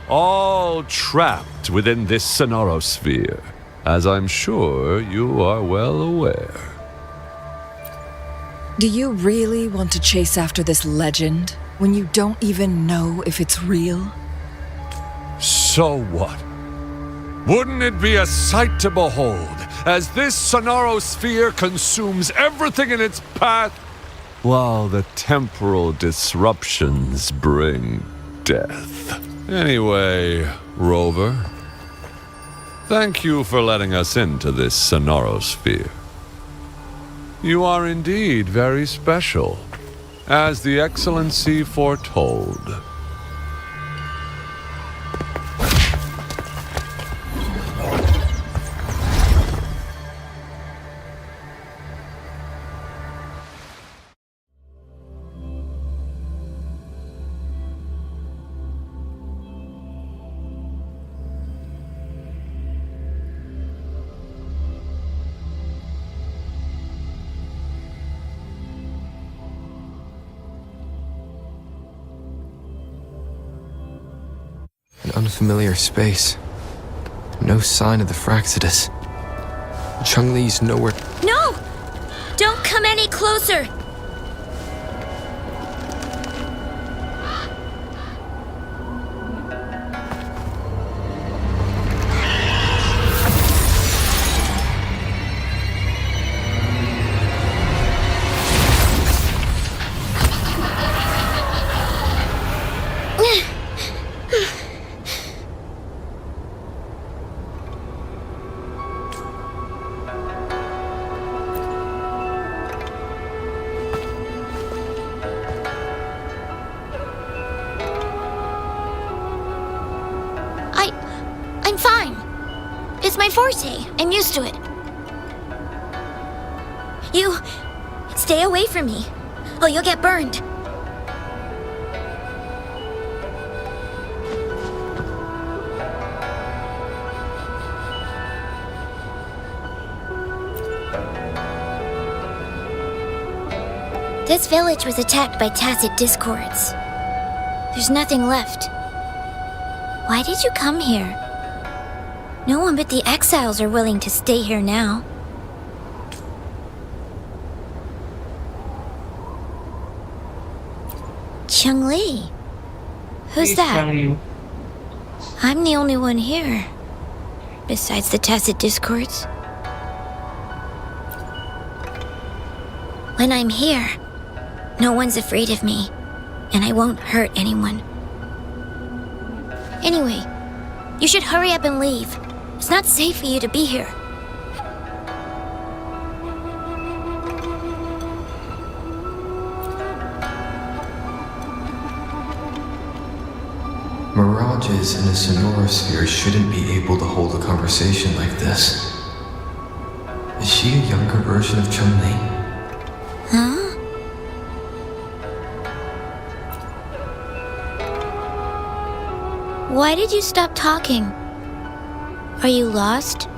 all trapped within this Sonorosphere, as I'm sure you are well aware. Do you really want to chase after this legend when you don't even know if it's real? So what? Wouldn't it be a sight to behold as this Sonorosphere consumes everything in its path, while the temporal disruptions bring death? Anyway, Rover, thank you for letting us into this Sonorosphere. You are indeed very special, as the Excellency foretold. An unfamiliar space. No sign of the Fraxidus. Chungli's nowhere. No! Don't come any closer! I'm fine. It's my forte. I'm used to it. You... stay away from me. Oh, you'll get burned. This village was attacked by tacit discords. There's nothing left. Why did you come here? No one but the exiles are willing to stay here now. Changl. Who's that? I'm the only one here. Besides the tacit discords. When I'm here, no one's afraid of me, and I won't hurt anyone. Anyway, you should hurry up and leave. It's not safe for you to be here. Mirages in a Sonorosphere shouldn't be able to hold a conversation like this. Is she a younger version of Changl? Huh? Why did you stop talking? Are you lost?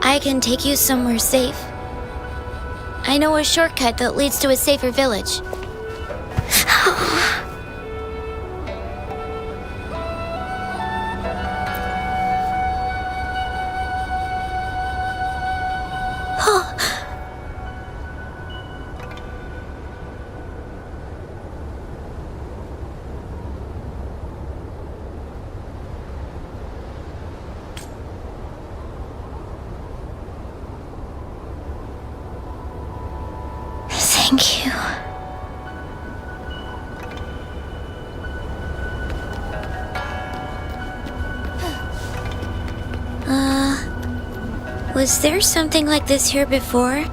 I can take you somewhere safe. I know a shortcut that leads to a safer village. Was there something like this here before?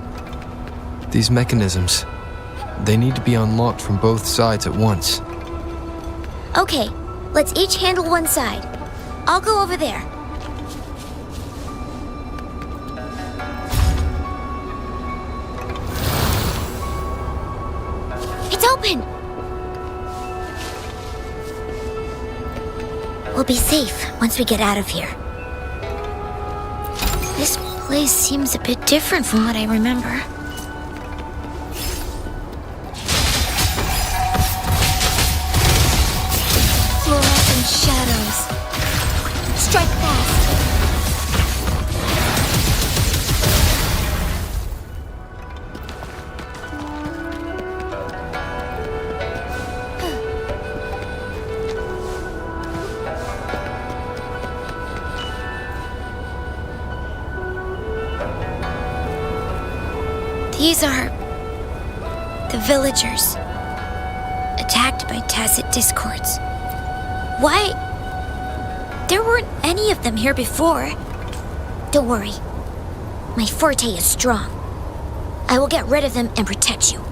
These mechanisms, they need to be unlocked from both sides at once. Okay, let's each handle one side. I'll go over there. It's open! We'll be safe once we get out of here. This place seems a bit different from what I remember. Fluorescent shadows. Strike fast. These are the villagers, attacked by tacit discords. Why? There weren't any of them here before. Don't worry. My forte is strong. I will get rid of them and protect you.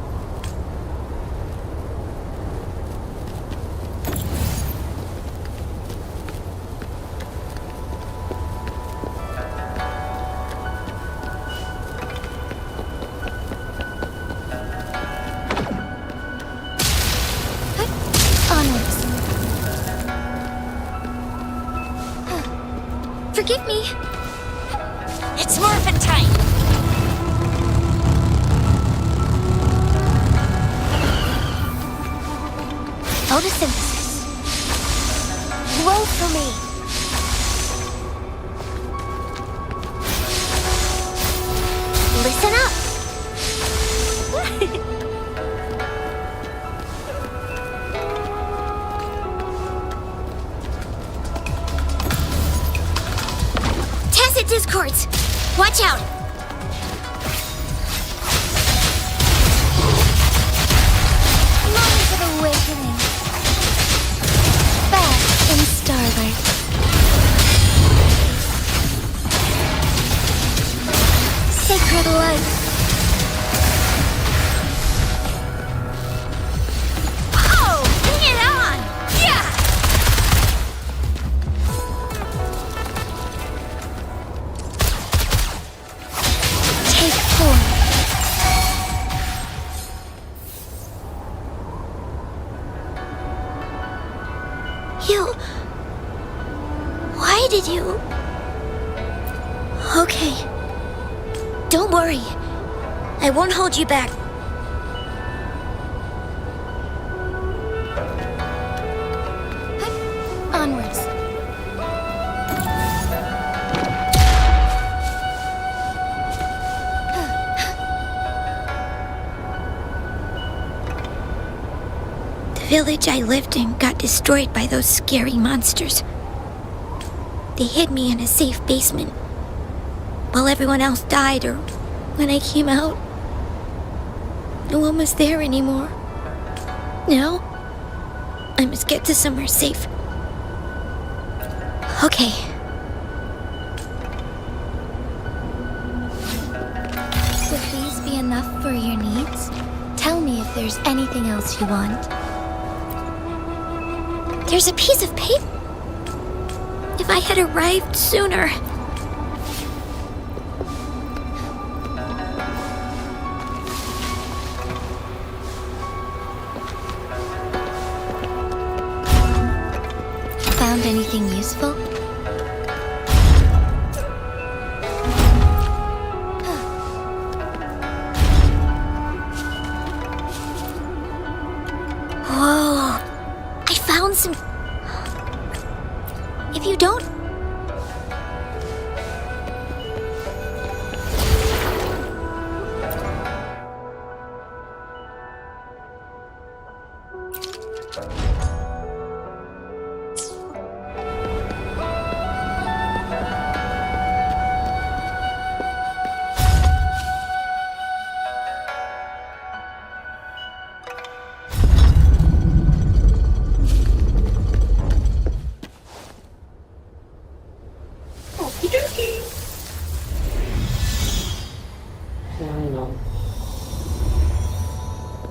Forgive me. It's morphin' time. Photosynthesis. Roll for me. Listen up. Discords! Watch out! Moment of awakening. Bask in starlight. Sacred light. Oh! Bring it on! Yeah! Why did you... Okay. Don't worry. I won't hold you back. Onwards. The village I lived in got destroyed by those scary monsters. They hid me in a safe basement while everyone else died, or when I came out, no one was there anymore. Now, I must get to somewhere safe. Okay. Would these be enough for your needs? Tell me if there's anything else you want. There's a piece of paper. If I had arrived sooner. Found anything useful? Whoa! I found some... If you don't...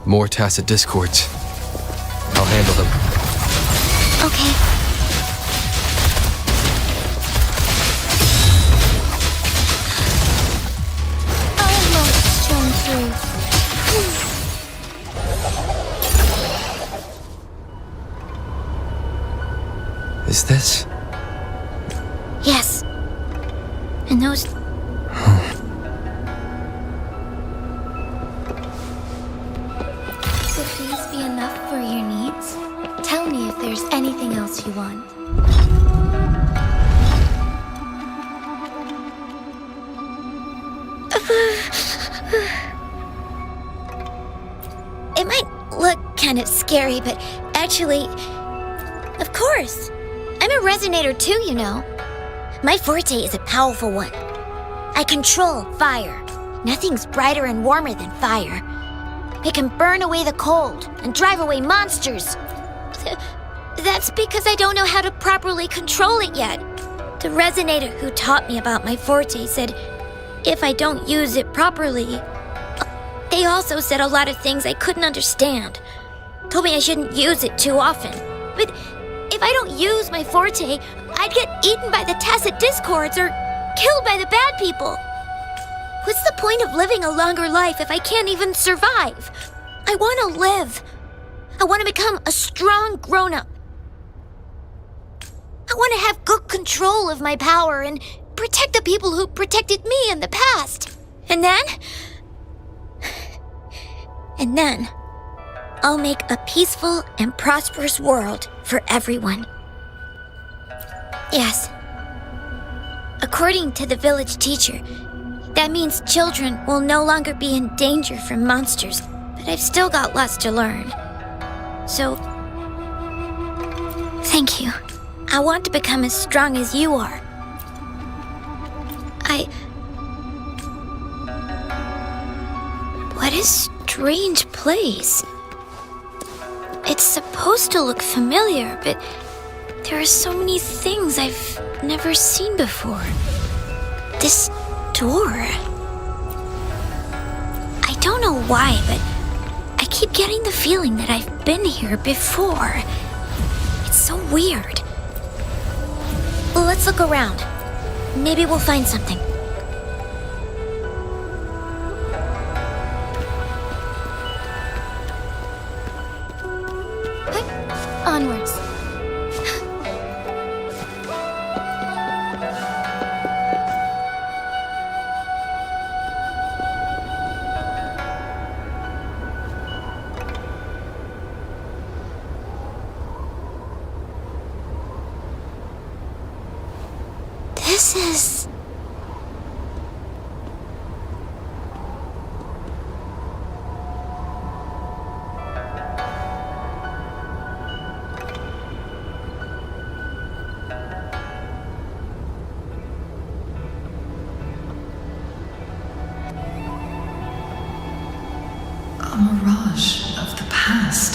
More tacit discords. I'll handle them. Okay. Almost shown through. Is this? Yes. And those... Would these be enough for your needs? Tell me if there's anything else you want. It might look kind of scary, but actually, of course. I'm a resonator too, you know. My forte is a powerful one. I control fire. Nothing's brighter and warmer than fire. It can burn away the cold and drive away monsters. That's because I don't know how to properly control it yet. The resonator who taught me about my forte said if I don't use it properly... They also said a lot of things I couldn't understand. Told me I shouldn't use it too often. But if I don't use my forte, I'd get eaten by the tacit discords or killed by the bad people. What's the point of living a longer life if I can't even survive? I want to live. I want to become a strong grown-up. I want to have good control of my power and protect the people who protected me in the past. And then, I'll make a peaceful and prosperous world for everyone. Yes. According to the village teacher, that means children will no longer be in danger from monsters, but I've still got lots to learn. So, thank you. I want to become as strong as you are. What a strange place. It's supposed to look familiar, but there are so many things I've never seen before. This door. I don't know why, but I keep getting the feeling that I've been here before. It's so weird. Well, let's look around. Maybe we'll find something. Onwards. This is... a mirage of the past.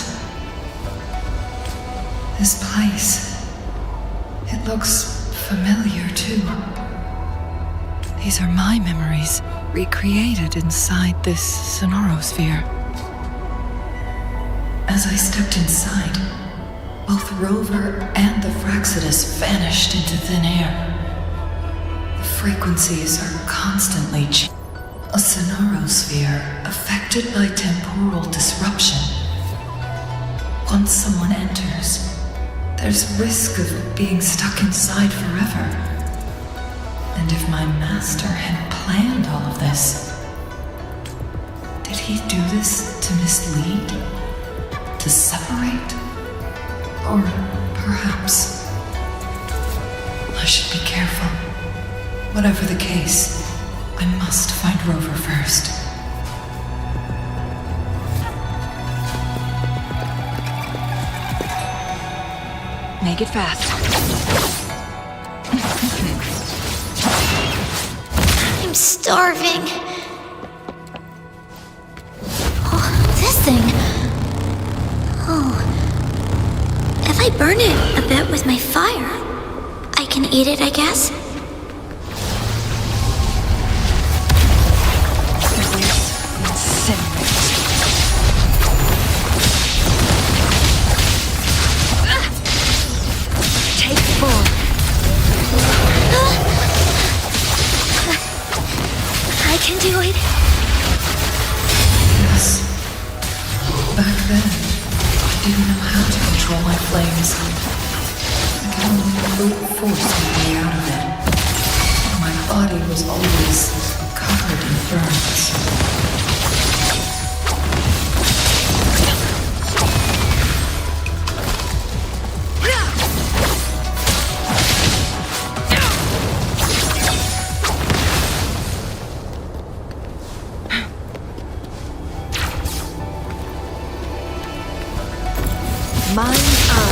This place, it looks familiar too. These are my memories, recreated inside this sonorosphere. As I stepped inside, both Rover and the Fraxidus vanished into thin air. The frequencies are constantly changing. A sonorosphere affected by temporal disruption. Once someone enters, there's risk of being stuck inside forever. And if my master had planned all of this, did he do this to mislead? To separate? Or perhaps I should be careful. Whatever the case, I must find Rover first. Make it fast. I'm starving. Oh, this thing. Oh. If I burn it a bit with my fire, I can eat it, I guess? flames. I could only brute force my way out of it. My body was always covered in burns. Mind's eye.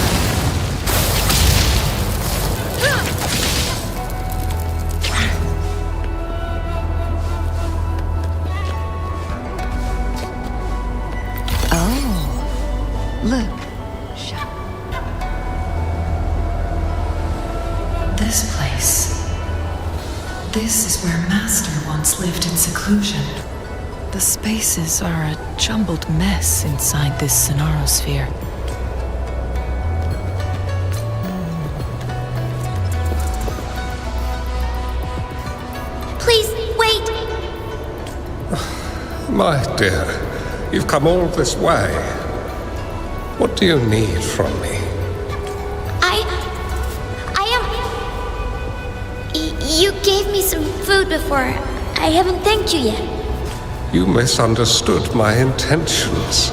Oh, look. This place. This is where Master once lived in seclusion. The spaces are a jumbled mess inside this Sonarosphere. Please, wait! My dear, you've come all this way. What do you need from me? You gave me some food before. I haven't thanked you yet. You misunderstood my intentions.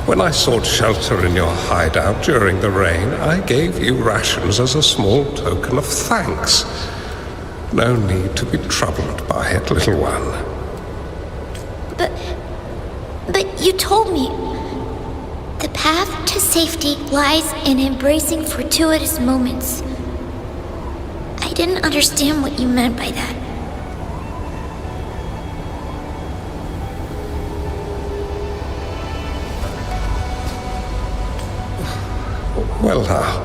When I sought shelter in your hideout during the rain, I gave you rations as a small token of thanks. No need to be troubled by it, little one. But you told me the path to safety lies in embracing fortuitous moments. I didn't understand what you meant by that. Well now,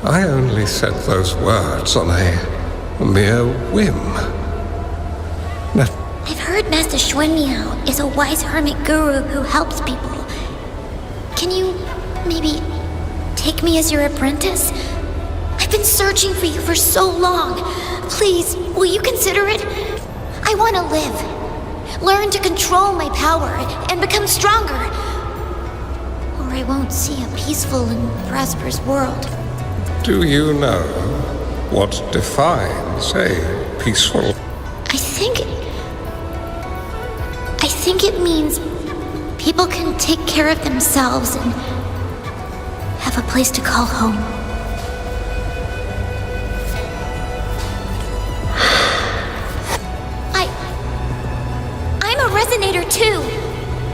I only said those words on a mere whim. I've heard Master Xuanmiao is a wise hermit guru who helps people. Can you maybe take me as your apprentice? I've been searching for you for so long. Please, will you consider it? I want to live. Learn to control my power and become stronger. Or I won't see a peaceful and prosperous world. Do you know what defines a peaceful... I think it means people can take care of themselves and have a place to call home. I'm a resonator too.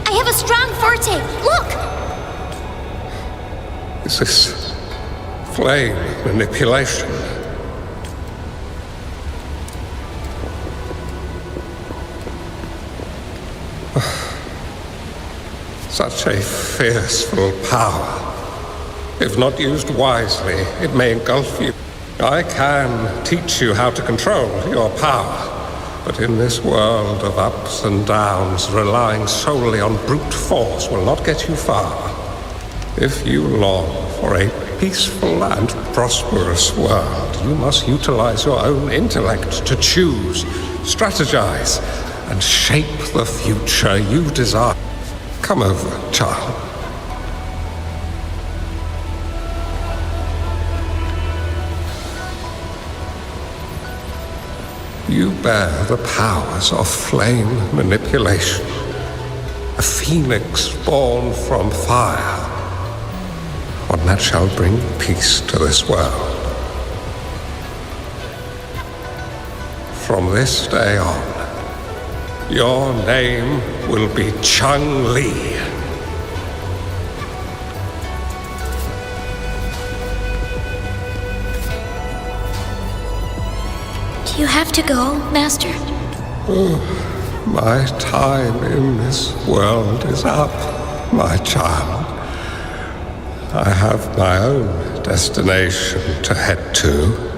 I have a strong forte. Look! Is this flame manipulation? Such a fearful power. If not used wisely, it may engulf you. I can teach you how to control your power, but in this world of ups and downs, relying solely on brute force will not get you far. If you long for a peaceful and prosperous world, you must utilize your own intellect to choose, strategize, and shape the future you desire. Come over, child. You bear the powers of flame manipulation, a phoenix born from fire, one that shall bring peace to this world. From this day on, your name will be Changl. Do you have to go, Master? My time in this world is up, my child. I have my own destination to head to.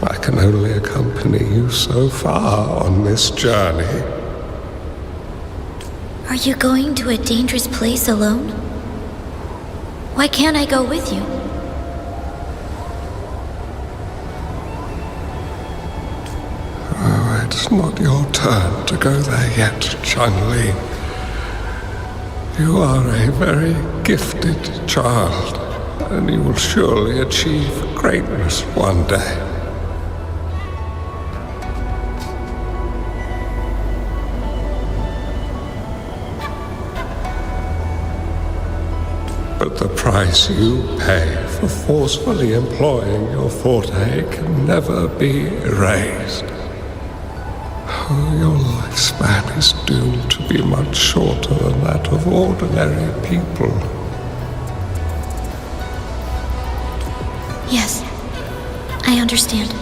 I can only accompany you so far on this journey. Are you going to a dangerous place alone? Why can't I go with you? Oh, it's not your turn to go there yet, Changl. You are a very gifted child, and you will surely achieve greatness one day. But the price you pay for forcefully employing your forte can never be erased. Your lifespan is doomed to be much shorter than that of ordinary people. Yes, I understand.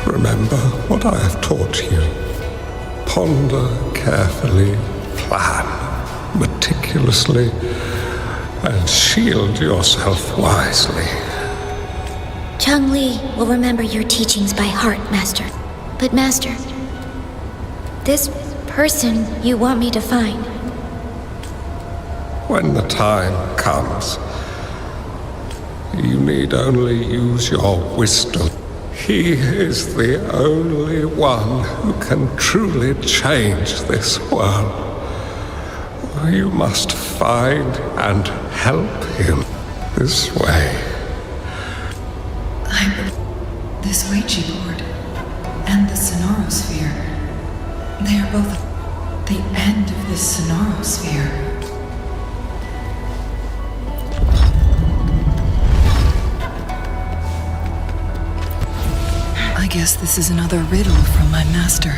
Remember what I have taught you. Ponder carefully, plan meticulously, and shield yourself wisely. Changl will remember your teachings by heart, Master. But Master, this person you want me to find. When the time comes, you need only use your wisdom. He is the only one who can truly change this world. You must find and help him this way. This Weichi board and the Sonorosphere, they are both the end of this Sonorosphere. I guess this is another riddle from my master.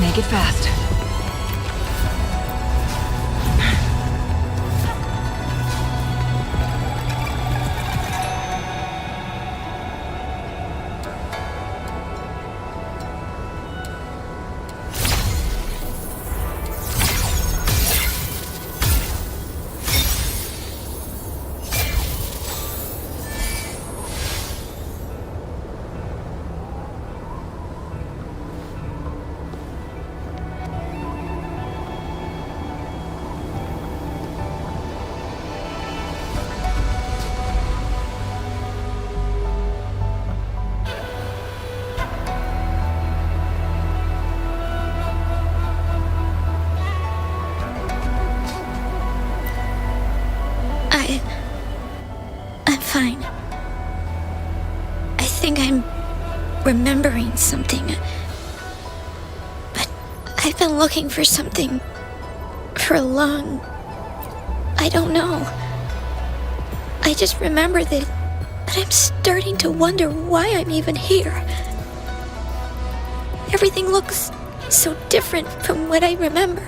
Make it fast. I'm fine. I think I'm remembering something. But I've been looking for something for long... I don't know. I just remember that I'm starting to wonder why I'm even here. Everything looks so different from what I remember.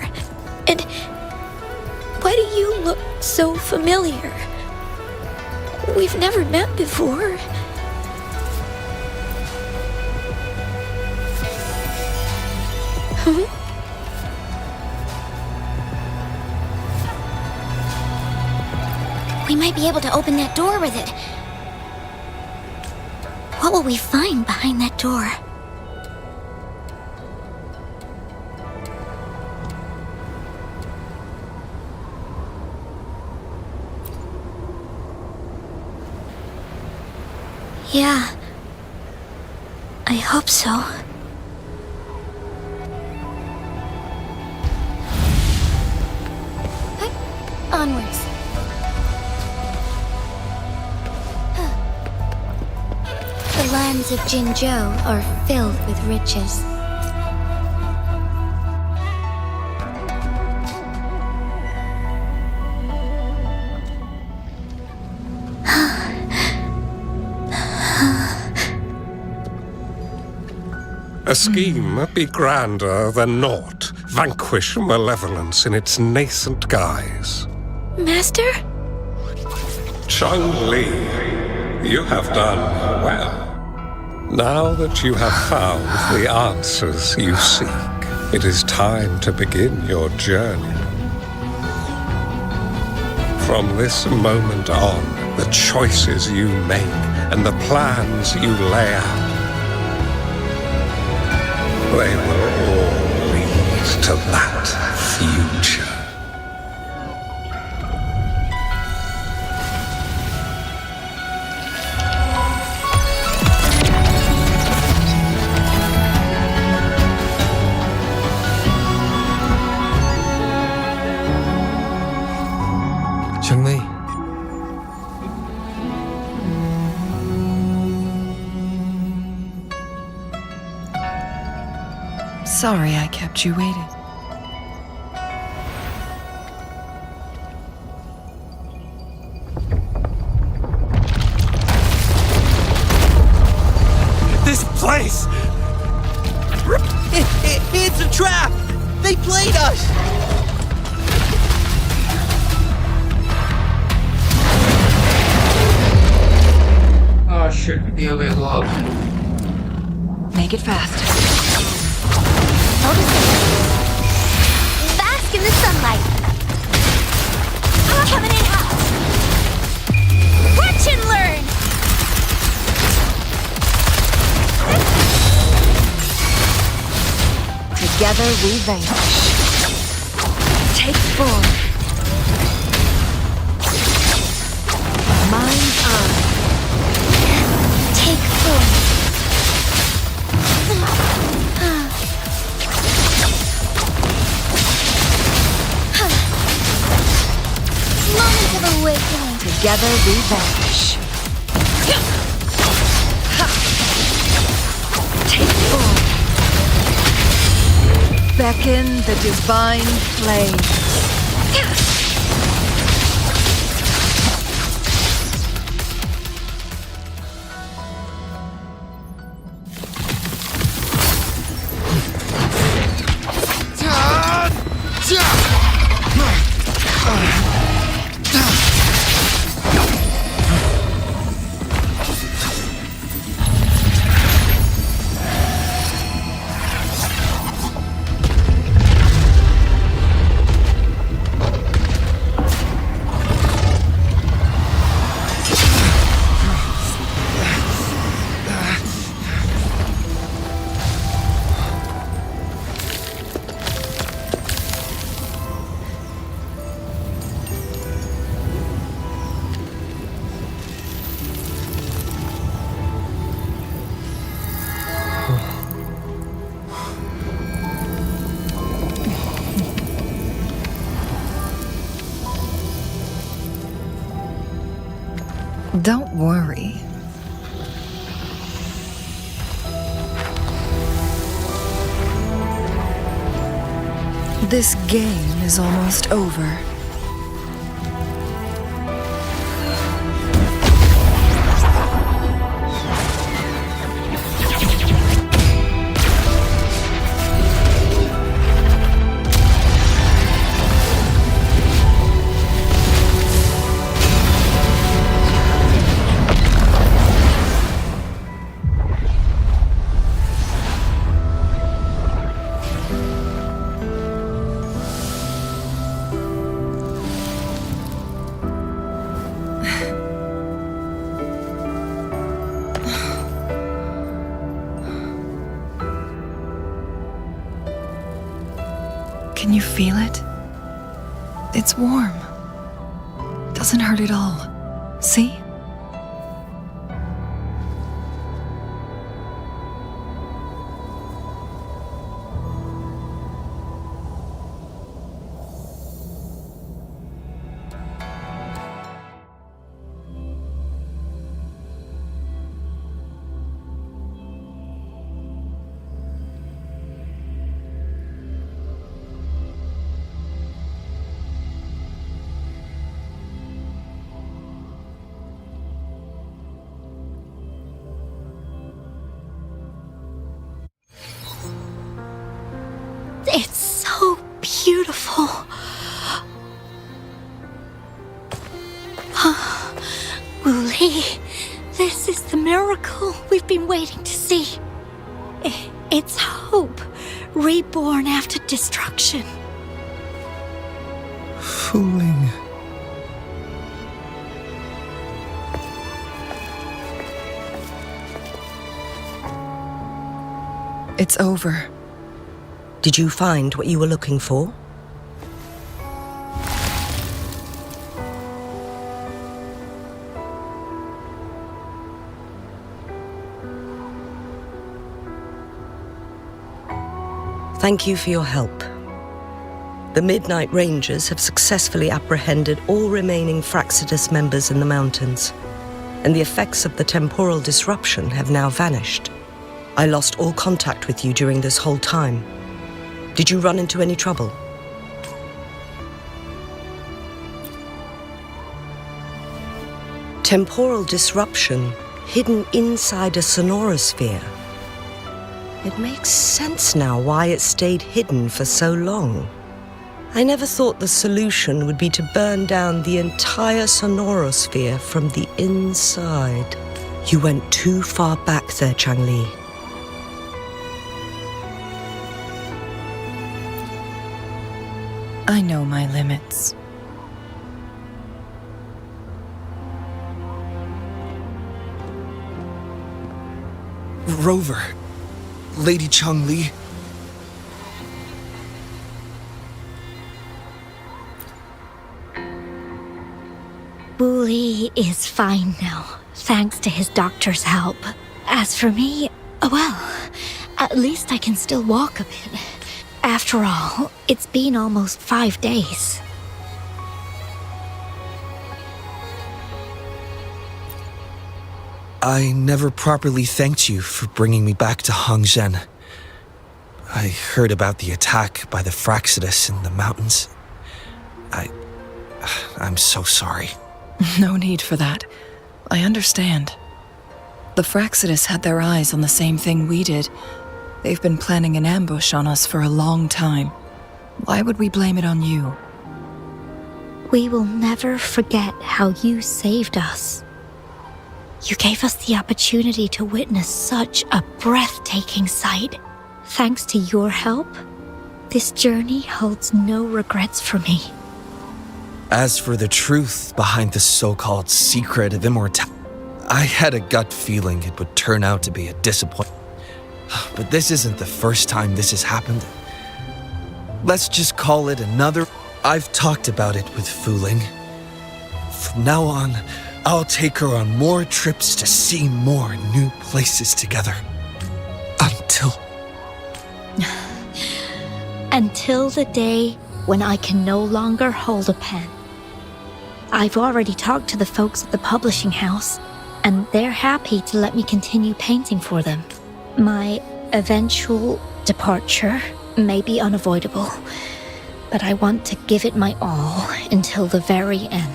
And why do you look so familiar? We've never met before. Huh? We might be able to open that door with it. What will we find behind that door? Yeah, I hope so. Onwards. The lands of Jinzhou are filled with riches. A scheme be grander than naught. Vanquish malevolence in its nascent guise. Master? Changl, you have done well. Now that you have found the answers you seek, it is time to begin your journey. From this moment on, the choices you make and the plans you lay out, they will all lead to that future. Changl. Sorry I kept you waiting. This place! It's a trap! They played us! Oh shit, the other log. Make it fast. Notice it. Bask in the sunlight. I'm coming in hot. Watch and learn. Together we vanish. Take form. Mind's eye. Take form. Moment of awakening. Together we vanish. Take form. Beckon the divine flame. Don't worry. This game is almost over. Can you feel it? It's warm. Doesn't hurt at all. See? It's so beautiful. Wooly, this is is the miracle we've been waiting to see. It's hope, reborn after destruction. Fooling. It's over. Did you find what you were looking for? Thank you for your help. The Midnight Rangers have successfully apprehended all remaining Fraxidus members in the mountains, and the effects of the temporal disruption have now vanished. I lost all contact with you during this whole time. Did you run into any trouble? Temporal disruption hidden inside a sonorosphere. It makes sense now why it stayed hidden for so long. I never thought the solution would be to burn down the entire sonorosphere from the inside. You went too far back there, Changl. I know my limits. Rover. Lady Changl. Wooly is fine now, thanks to his doctor's help. As for me, well, at least I can still walk a bit. After all, it's been almost 5 days. I never properly thanked you for bringing me back to Hongzhen. I heard about the attack by the Fraxidus in the mountains. I'm so sorry. No need for that. I understand. The Fraxidus had their eyes on the same thing we did. They've been planning an ambush on us for a long time. Why would we blame it on you? We will never forget how you saved us. You gave us the opportunity to witness such a breathtaking sight. Thanks to your help, this journey holds no regrets for me. As for the truth behind the so-called secret of immortality, I had a gut feeling it would turn out to be a disappointment. But this isn't the first time this has happened. Let's just call it another. I've talked about it with Fooling. From now on, I'll take her on more trips to see more new places together. Until the day when I can no longer hold a pen. I've already talked to the folks at the publishing house, and they're happy to let me continue painting for them. My eventual departure may be unavoidable, but I want to give it my all until the very end.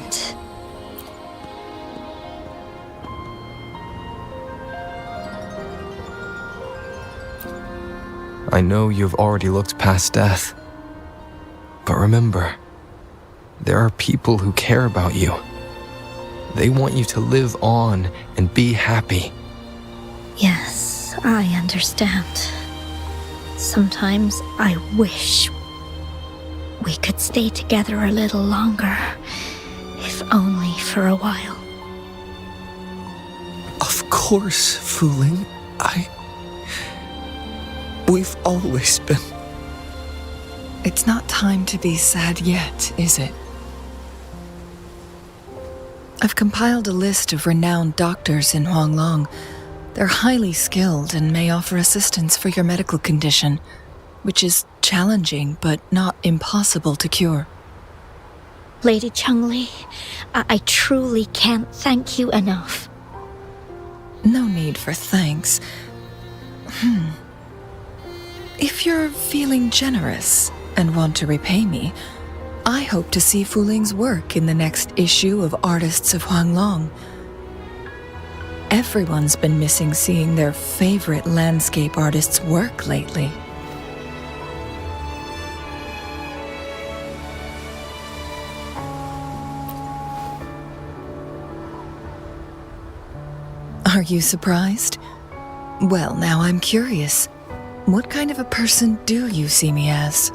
I know you've already looked past death. But remember, there are people who care about you. They want you to live on and be happy. Yes, I understand. Sometimes I wish we could stay together a little longer, if only for a while. Of course, Fooling. We've always been. It's not time to be sad yet, is it? I've compiled a list of renowned doctors in Huanglong. They're highly skilled and may offer assistance for your medical condition, which is challenging but not impossible to cure. Lady Changl, I truly can't thank you enough. No need for thanks. If you're feeling generous and want to repay me, I hope to see Fuling's work in the next issue of Artists of Huanglong. Everyone's been missing seeing their favorite landscape artists work lately. Are you surprised? Well, now I'm curious. What kind of a person do you see me as?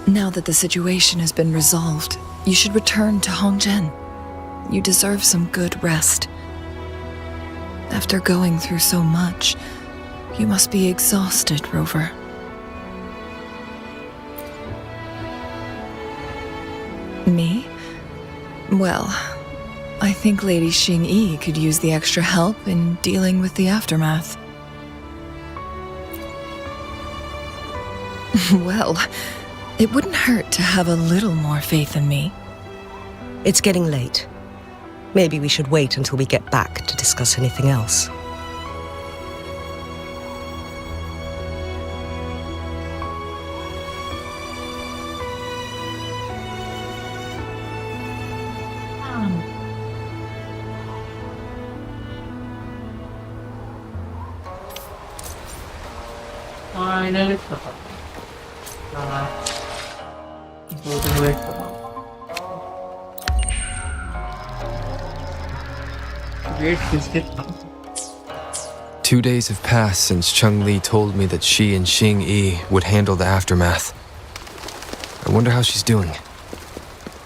Now that the situation has been resolved, you should return to Hongzhen. You deserve some good rest. After going through so much, you must be exhausted, Rover. Me? Well, I think Lady Xingyi could use the extra help in dealing with the aftermath. Well, it wouldn't hurt to have a little more faith in me. It's getting late. Maybe we should wait until we get back to discuss anything else. Finally, Wuthering Waves. 2 days have passed since Changl told me that she and Xingyi would handle the aftermath. I wonder how she's doing.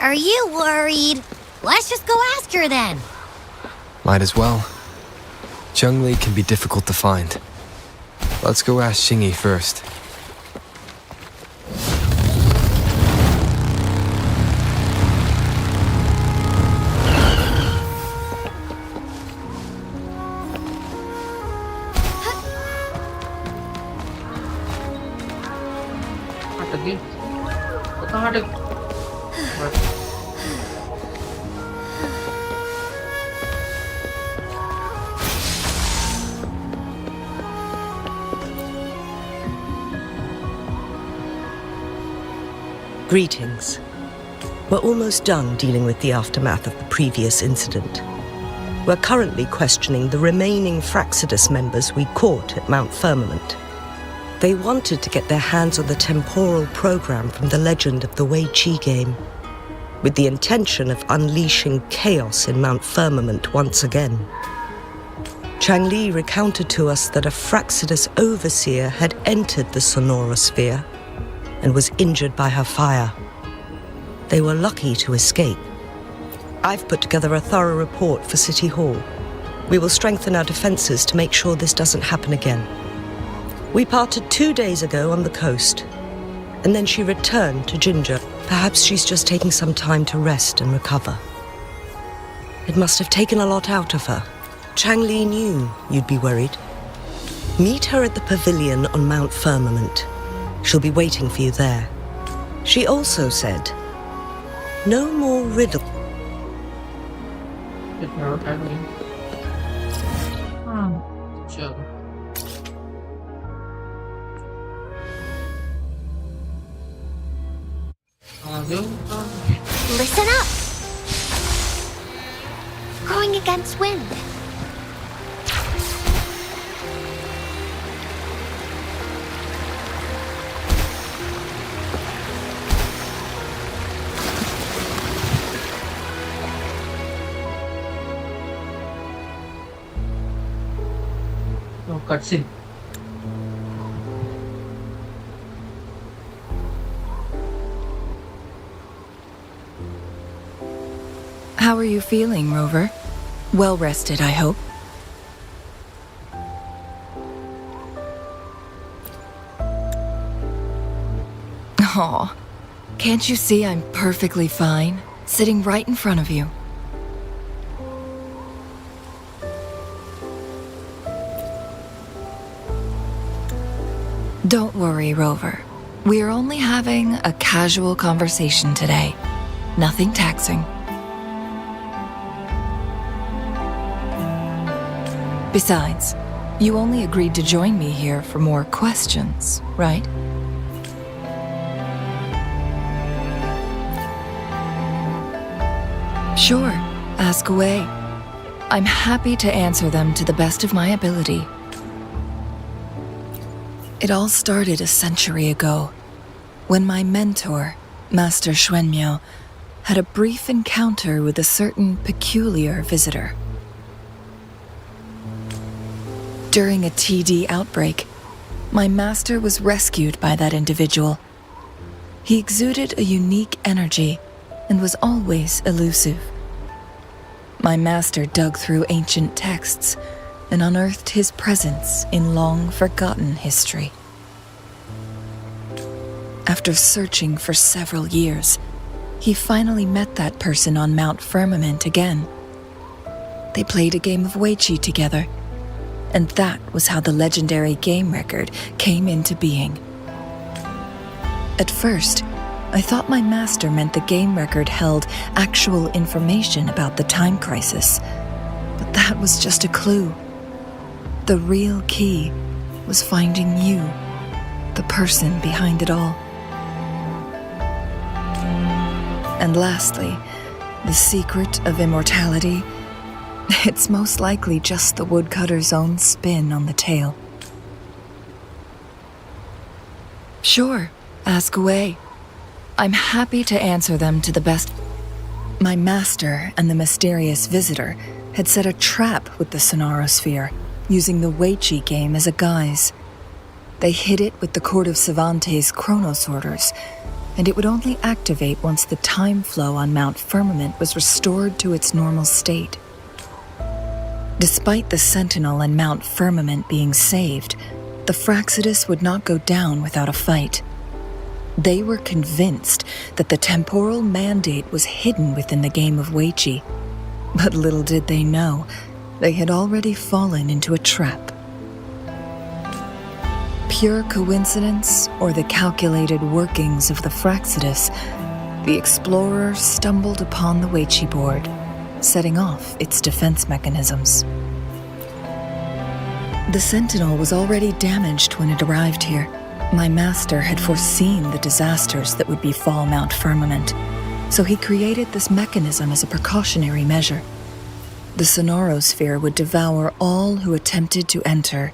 Are you worried? Let's just go ask her then. Might as well. Changl can be difficult to find. Let's go ask Xingyi first. Greetings. We're almost done dealing with the aftermath of the previous incident. We're currently questioning the remaining Fraxidus members we caught at Mount Firmament. They wanted to get their hands on the temporal program from the legend of the Wei Qi game, with the intention of unleashing chaos in Mount Firmament once again. Changl recounted to us that a Fraxidus overseer had entered the Sonora sphere and was injured by her fire. They were lucky to escape. I've put together a thorough report for City Hall. We will strengthen our defenses to make sure this doesn't happen again. We parted 2 days ago on the coast, and then she returned to Jinzhou. Perhaps she's just taking some time to rest and recover. It must have taken a lot out of her. Changl knew you'd be worried. Meet her at the pavilion on Mount Firmament. She'll be waiting for you there. She also said, no more riddle. Sure. Listen up. Going against wind. No cutscene. How are you feeling, Rover? Well rested, I hope. Aw, can't you see I'm perfectly fine, sitting right in front of you? Don't worry, Rover. We're only having a casual conversation today. Nothing taxing. Besides, you only agreed to join me here for more questions, right? Sure, ask away. I'm happy to answer them to the best of my ability. It all started a century ago, when my mentor, Master Xuanmiao, had a brief encounter with a certain peculiar visitor. During a TD outbreak, my master was rescued by that individual. He exuded a unique energy and was always elusive. My master dug through ancient texts and unearthed his presence in long-forgotten history. After searching for several years, he finally met that person on Mount Firmament again. They played a game of Weiqi together, and that was how the legendary game record came into being. At first, I thought my master meant the game record held actual information about the time crisis, but that was just a clue. The real key was finding you, the person behind it all. And lastly, the secret of immortality. It's most likely just the woodcutter's own spin on the tale. Sure, ask away. I'm happy to answer them to the best. My master and the mysterious visitor had set a trap with the Sonarosphere, using the Weiqi game as a guise. They hid it with the Court of Savante's chronosorters, and it would only activate once the time flow on Mount Firmament was restored to its normal state. Despite the Sentinel and Mount Firmament being saved, the Fraxidus would not go down without a fight. They were convinced that the temporal mandate was hidden within the game of Weiqi, but little did they know, they had already fallen into a trap. Pure coincidence or the calculated workings of the Fraxidus, the explorer stumbled upon the Weiqi board, setting off its defense mechanisms. The Sentinel was already damaged when it arrived here. My master had foreseen the disasters that would befall Mount Firmament, so he created this mechanism as a precautionary measure. The Sonarosphere would devour all who attempted to enter,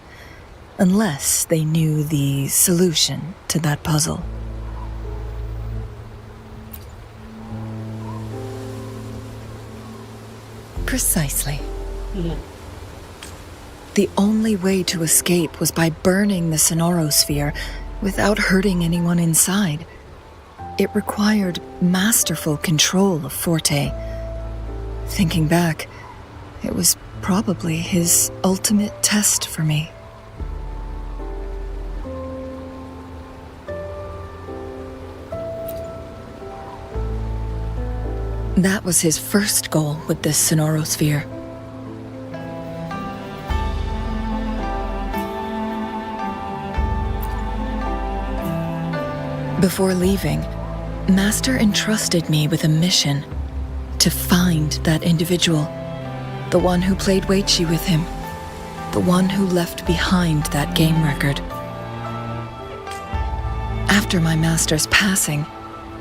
unless they knew the solution to that puzzle. Precisely. Yeah. The only way to escape was by burning the Sonarosphere without hurting anyone inside. It required masterful control of Forte. Thinking back, it was probably his ultimate test for me. That was his first goal with this Sonarosphere. Before leaving, Master entrusted me with a mission to find that individual, the one who played Weiqi with him, the one who left behind that game record. After my master's passing,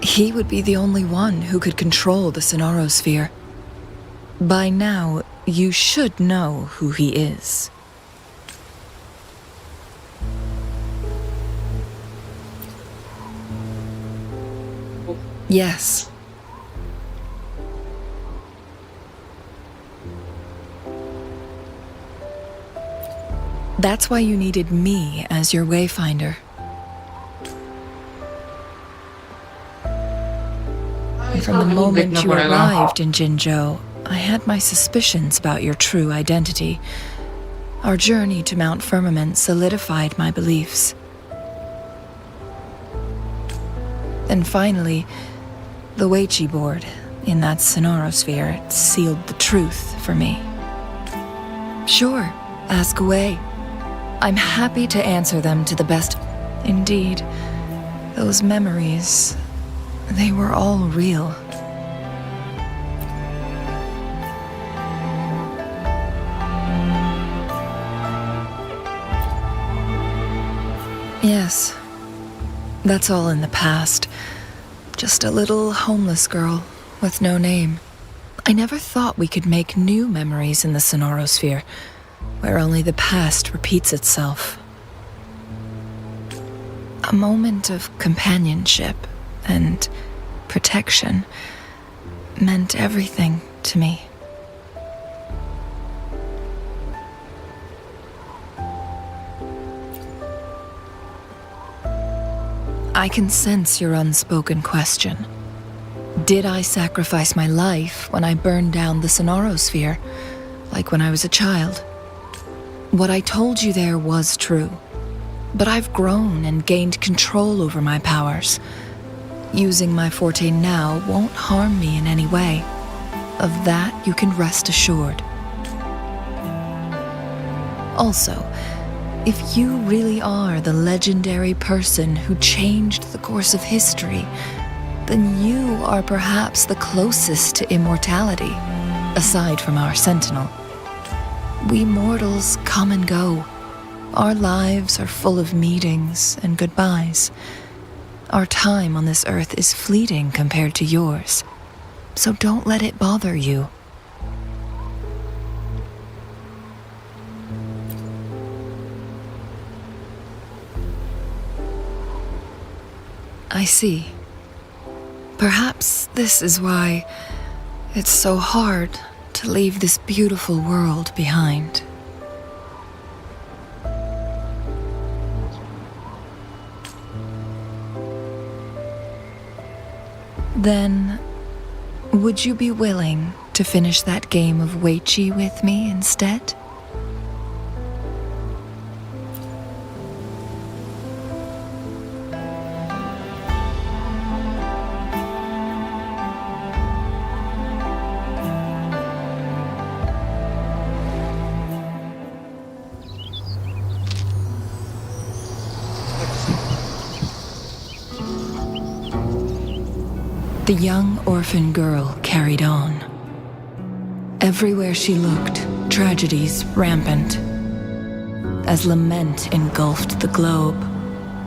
he would be the only one who could control the Sonarosphere. By now, you should know who he is. Yes. That's why you needed me as your wayfinder. From the moment you arrived in Jinzhou, I had my suspicions about your true identity. Our journey to Mount Firmament solidified my beliefs. And finally, the Weiqi board in that Sonarosphere sealed the truth for me. Sure, ask away. I'm happy to answer them to the best. Indeed, those memories, they were all real. Yes, that's all in the past. Just a little homeless girl with no name. I never thought we could make new memories in the Sonarosphere, where only the past repeats itself. A moment of companionship and protection. meant everything to me. I can sense your unspoken question. Did I sacrifice my life when I burned down the Sonorosphere, like when I was a child? What I told you there was true, but I've grown and gained control over my powers. Using my forte now won't harm me in any way. Of that you can rest assured. Also, if you really are the legendary person who changed the course of history, then you are perhaps the closest to immortality, aside from our sentinel. We mortals come and go. Our lives are full of meetings and goodbyes. Our time on this earth is fleeting compared to yours, so don't let it bother you. I see. Perhaps this is why it's so hard to leave this beautiful world behind. Then, would you be willing to finish that game of Weiqi with me instead? The young orphan girl carried on. Everywhere she looked, tragedies rampant. As lament engulfed the globe,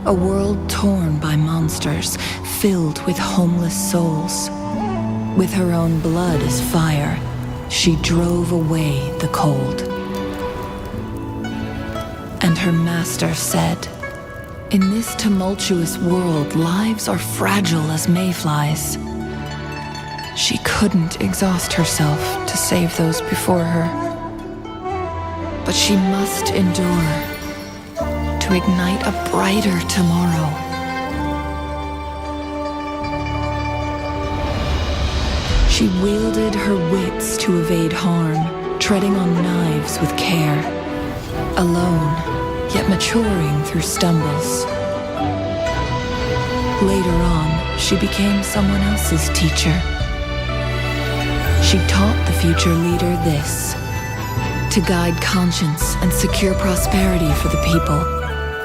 a world torn by monsters, filled with homeless souls. With her own blood as fire, she drove away the cold. And her master said, "In this tumultuous world, lives are fragile as mayflies." She couldn't exhaust herself to save those before her. But she must endure to ignite a brighter tomorrow. She wielded her wits to evade harm, treading on knives with care. Alone, yet maturing through stumbles. Later on, she became someone else's teacher. She taught the future leader this: to guide conscience and secure prosperity for the people,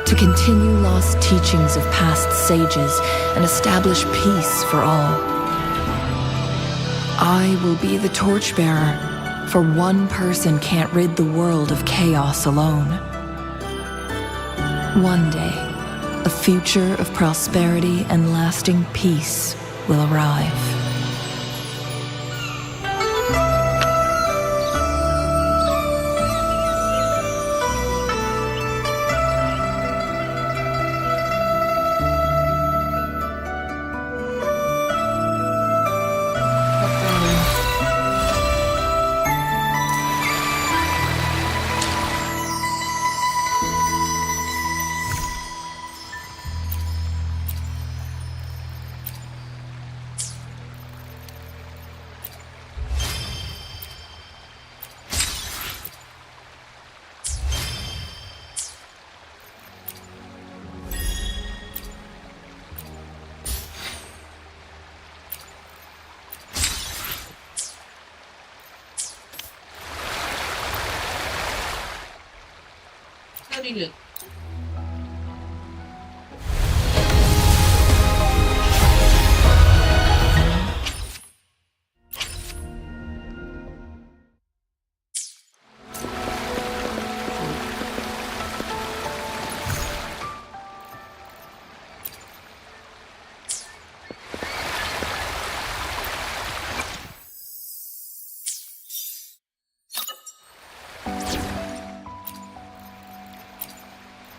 to continue lost teachings of past sages and establish peace for all. I will be the torchbearer, for one person can't rid the world of chaos alone. One day, a future of prosperity and lasting peace will arrive.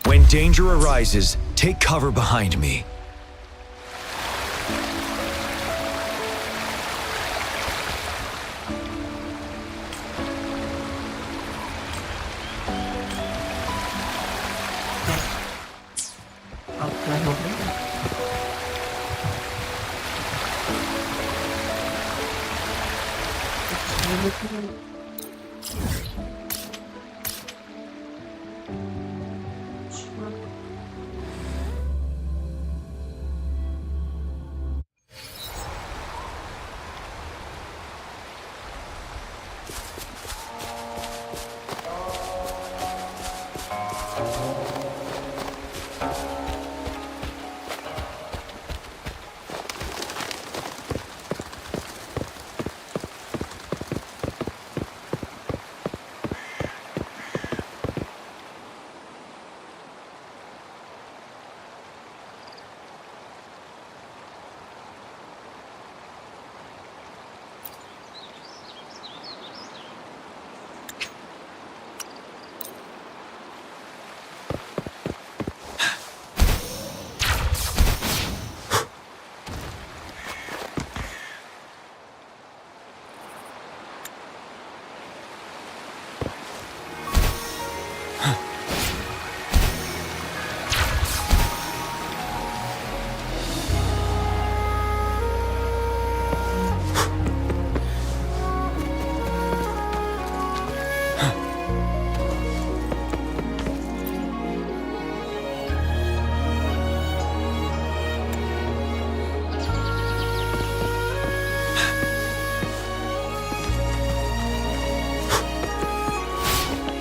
When danger arises, take cover behind me.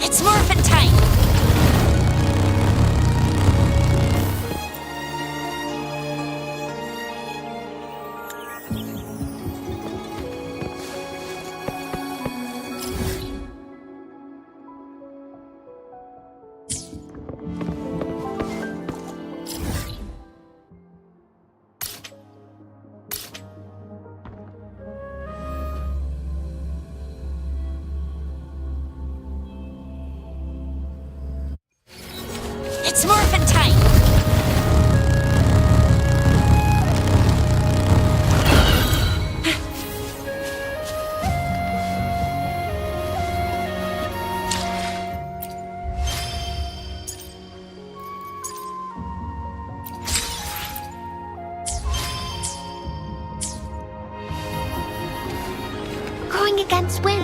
It's morphin' time! It's morphin' time! Going against wind.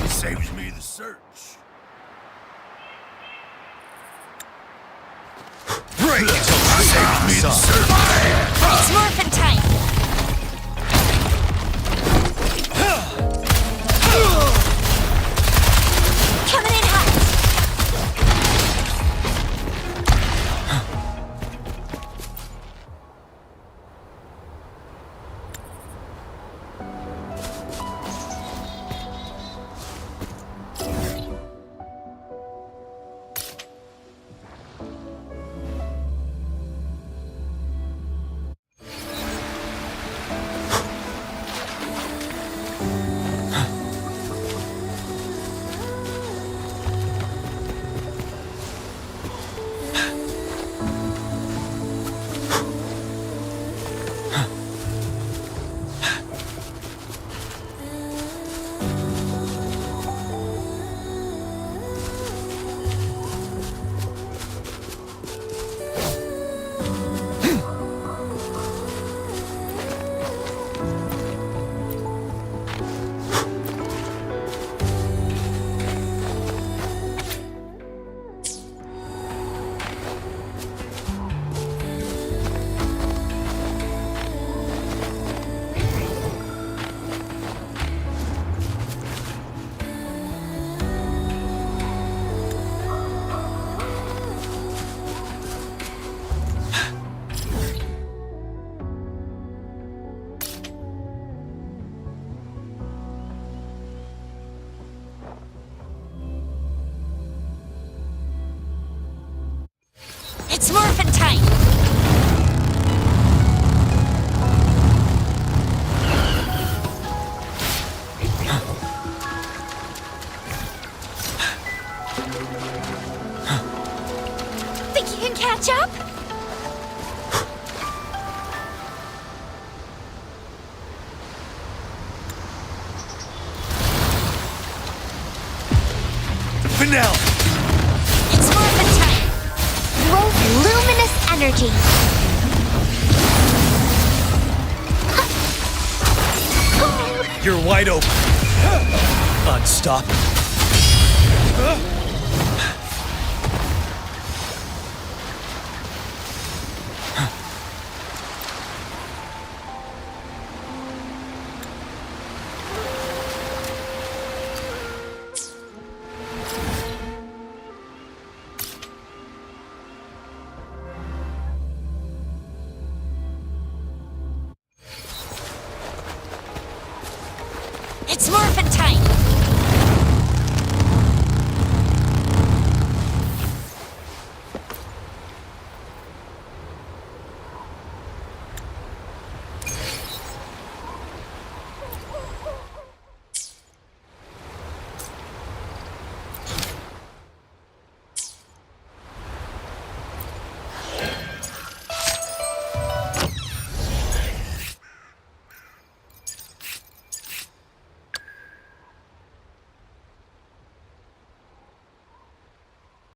Saves me the search. Break! Saves me the search. It's morphin' time! Coming in hot! Finale! It's more of a type. Growth luminous energy. You're wide open. Unstoppable.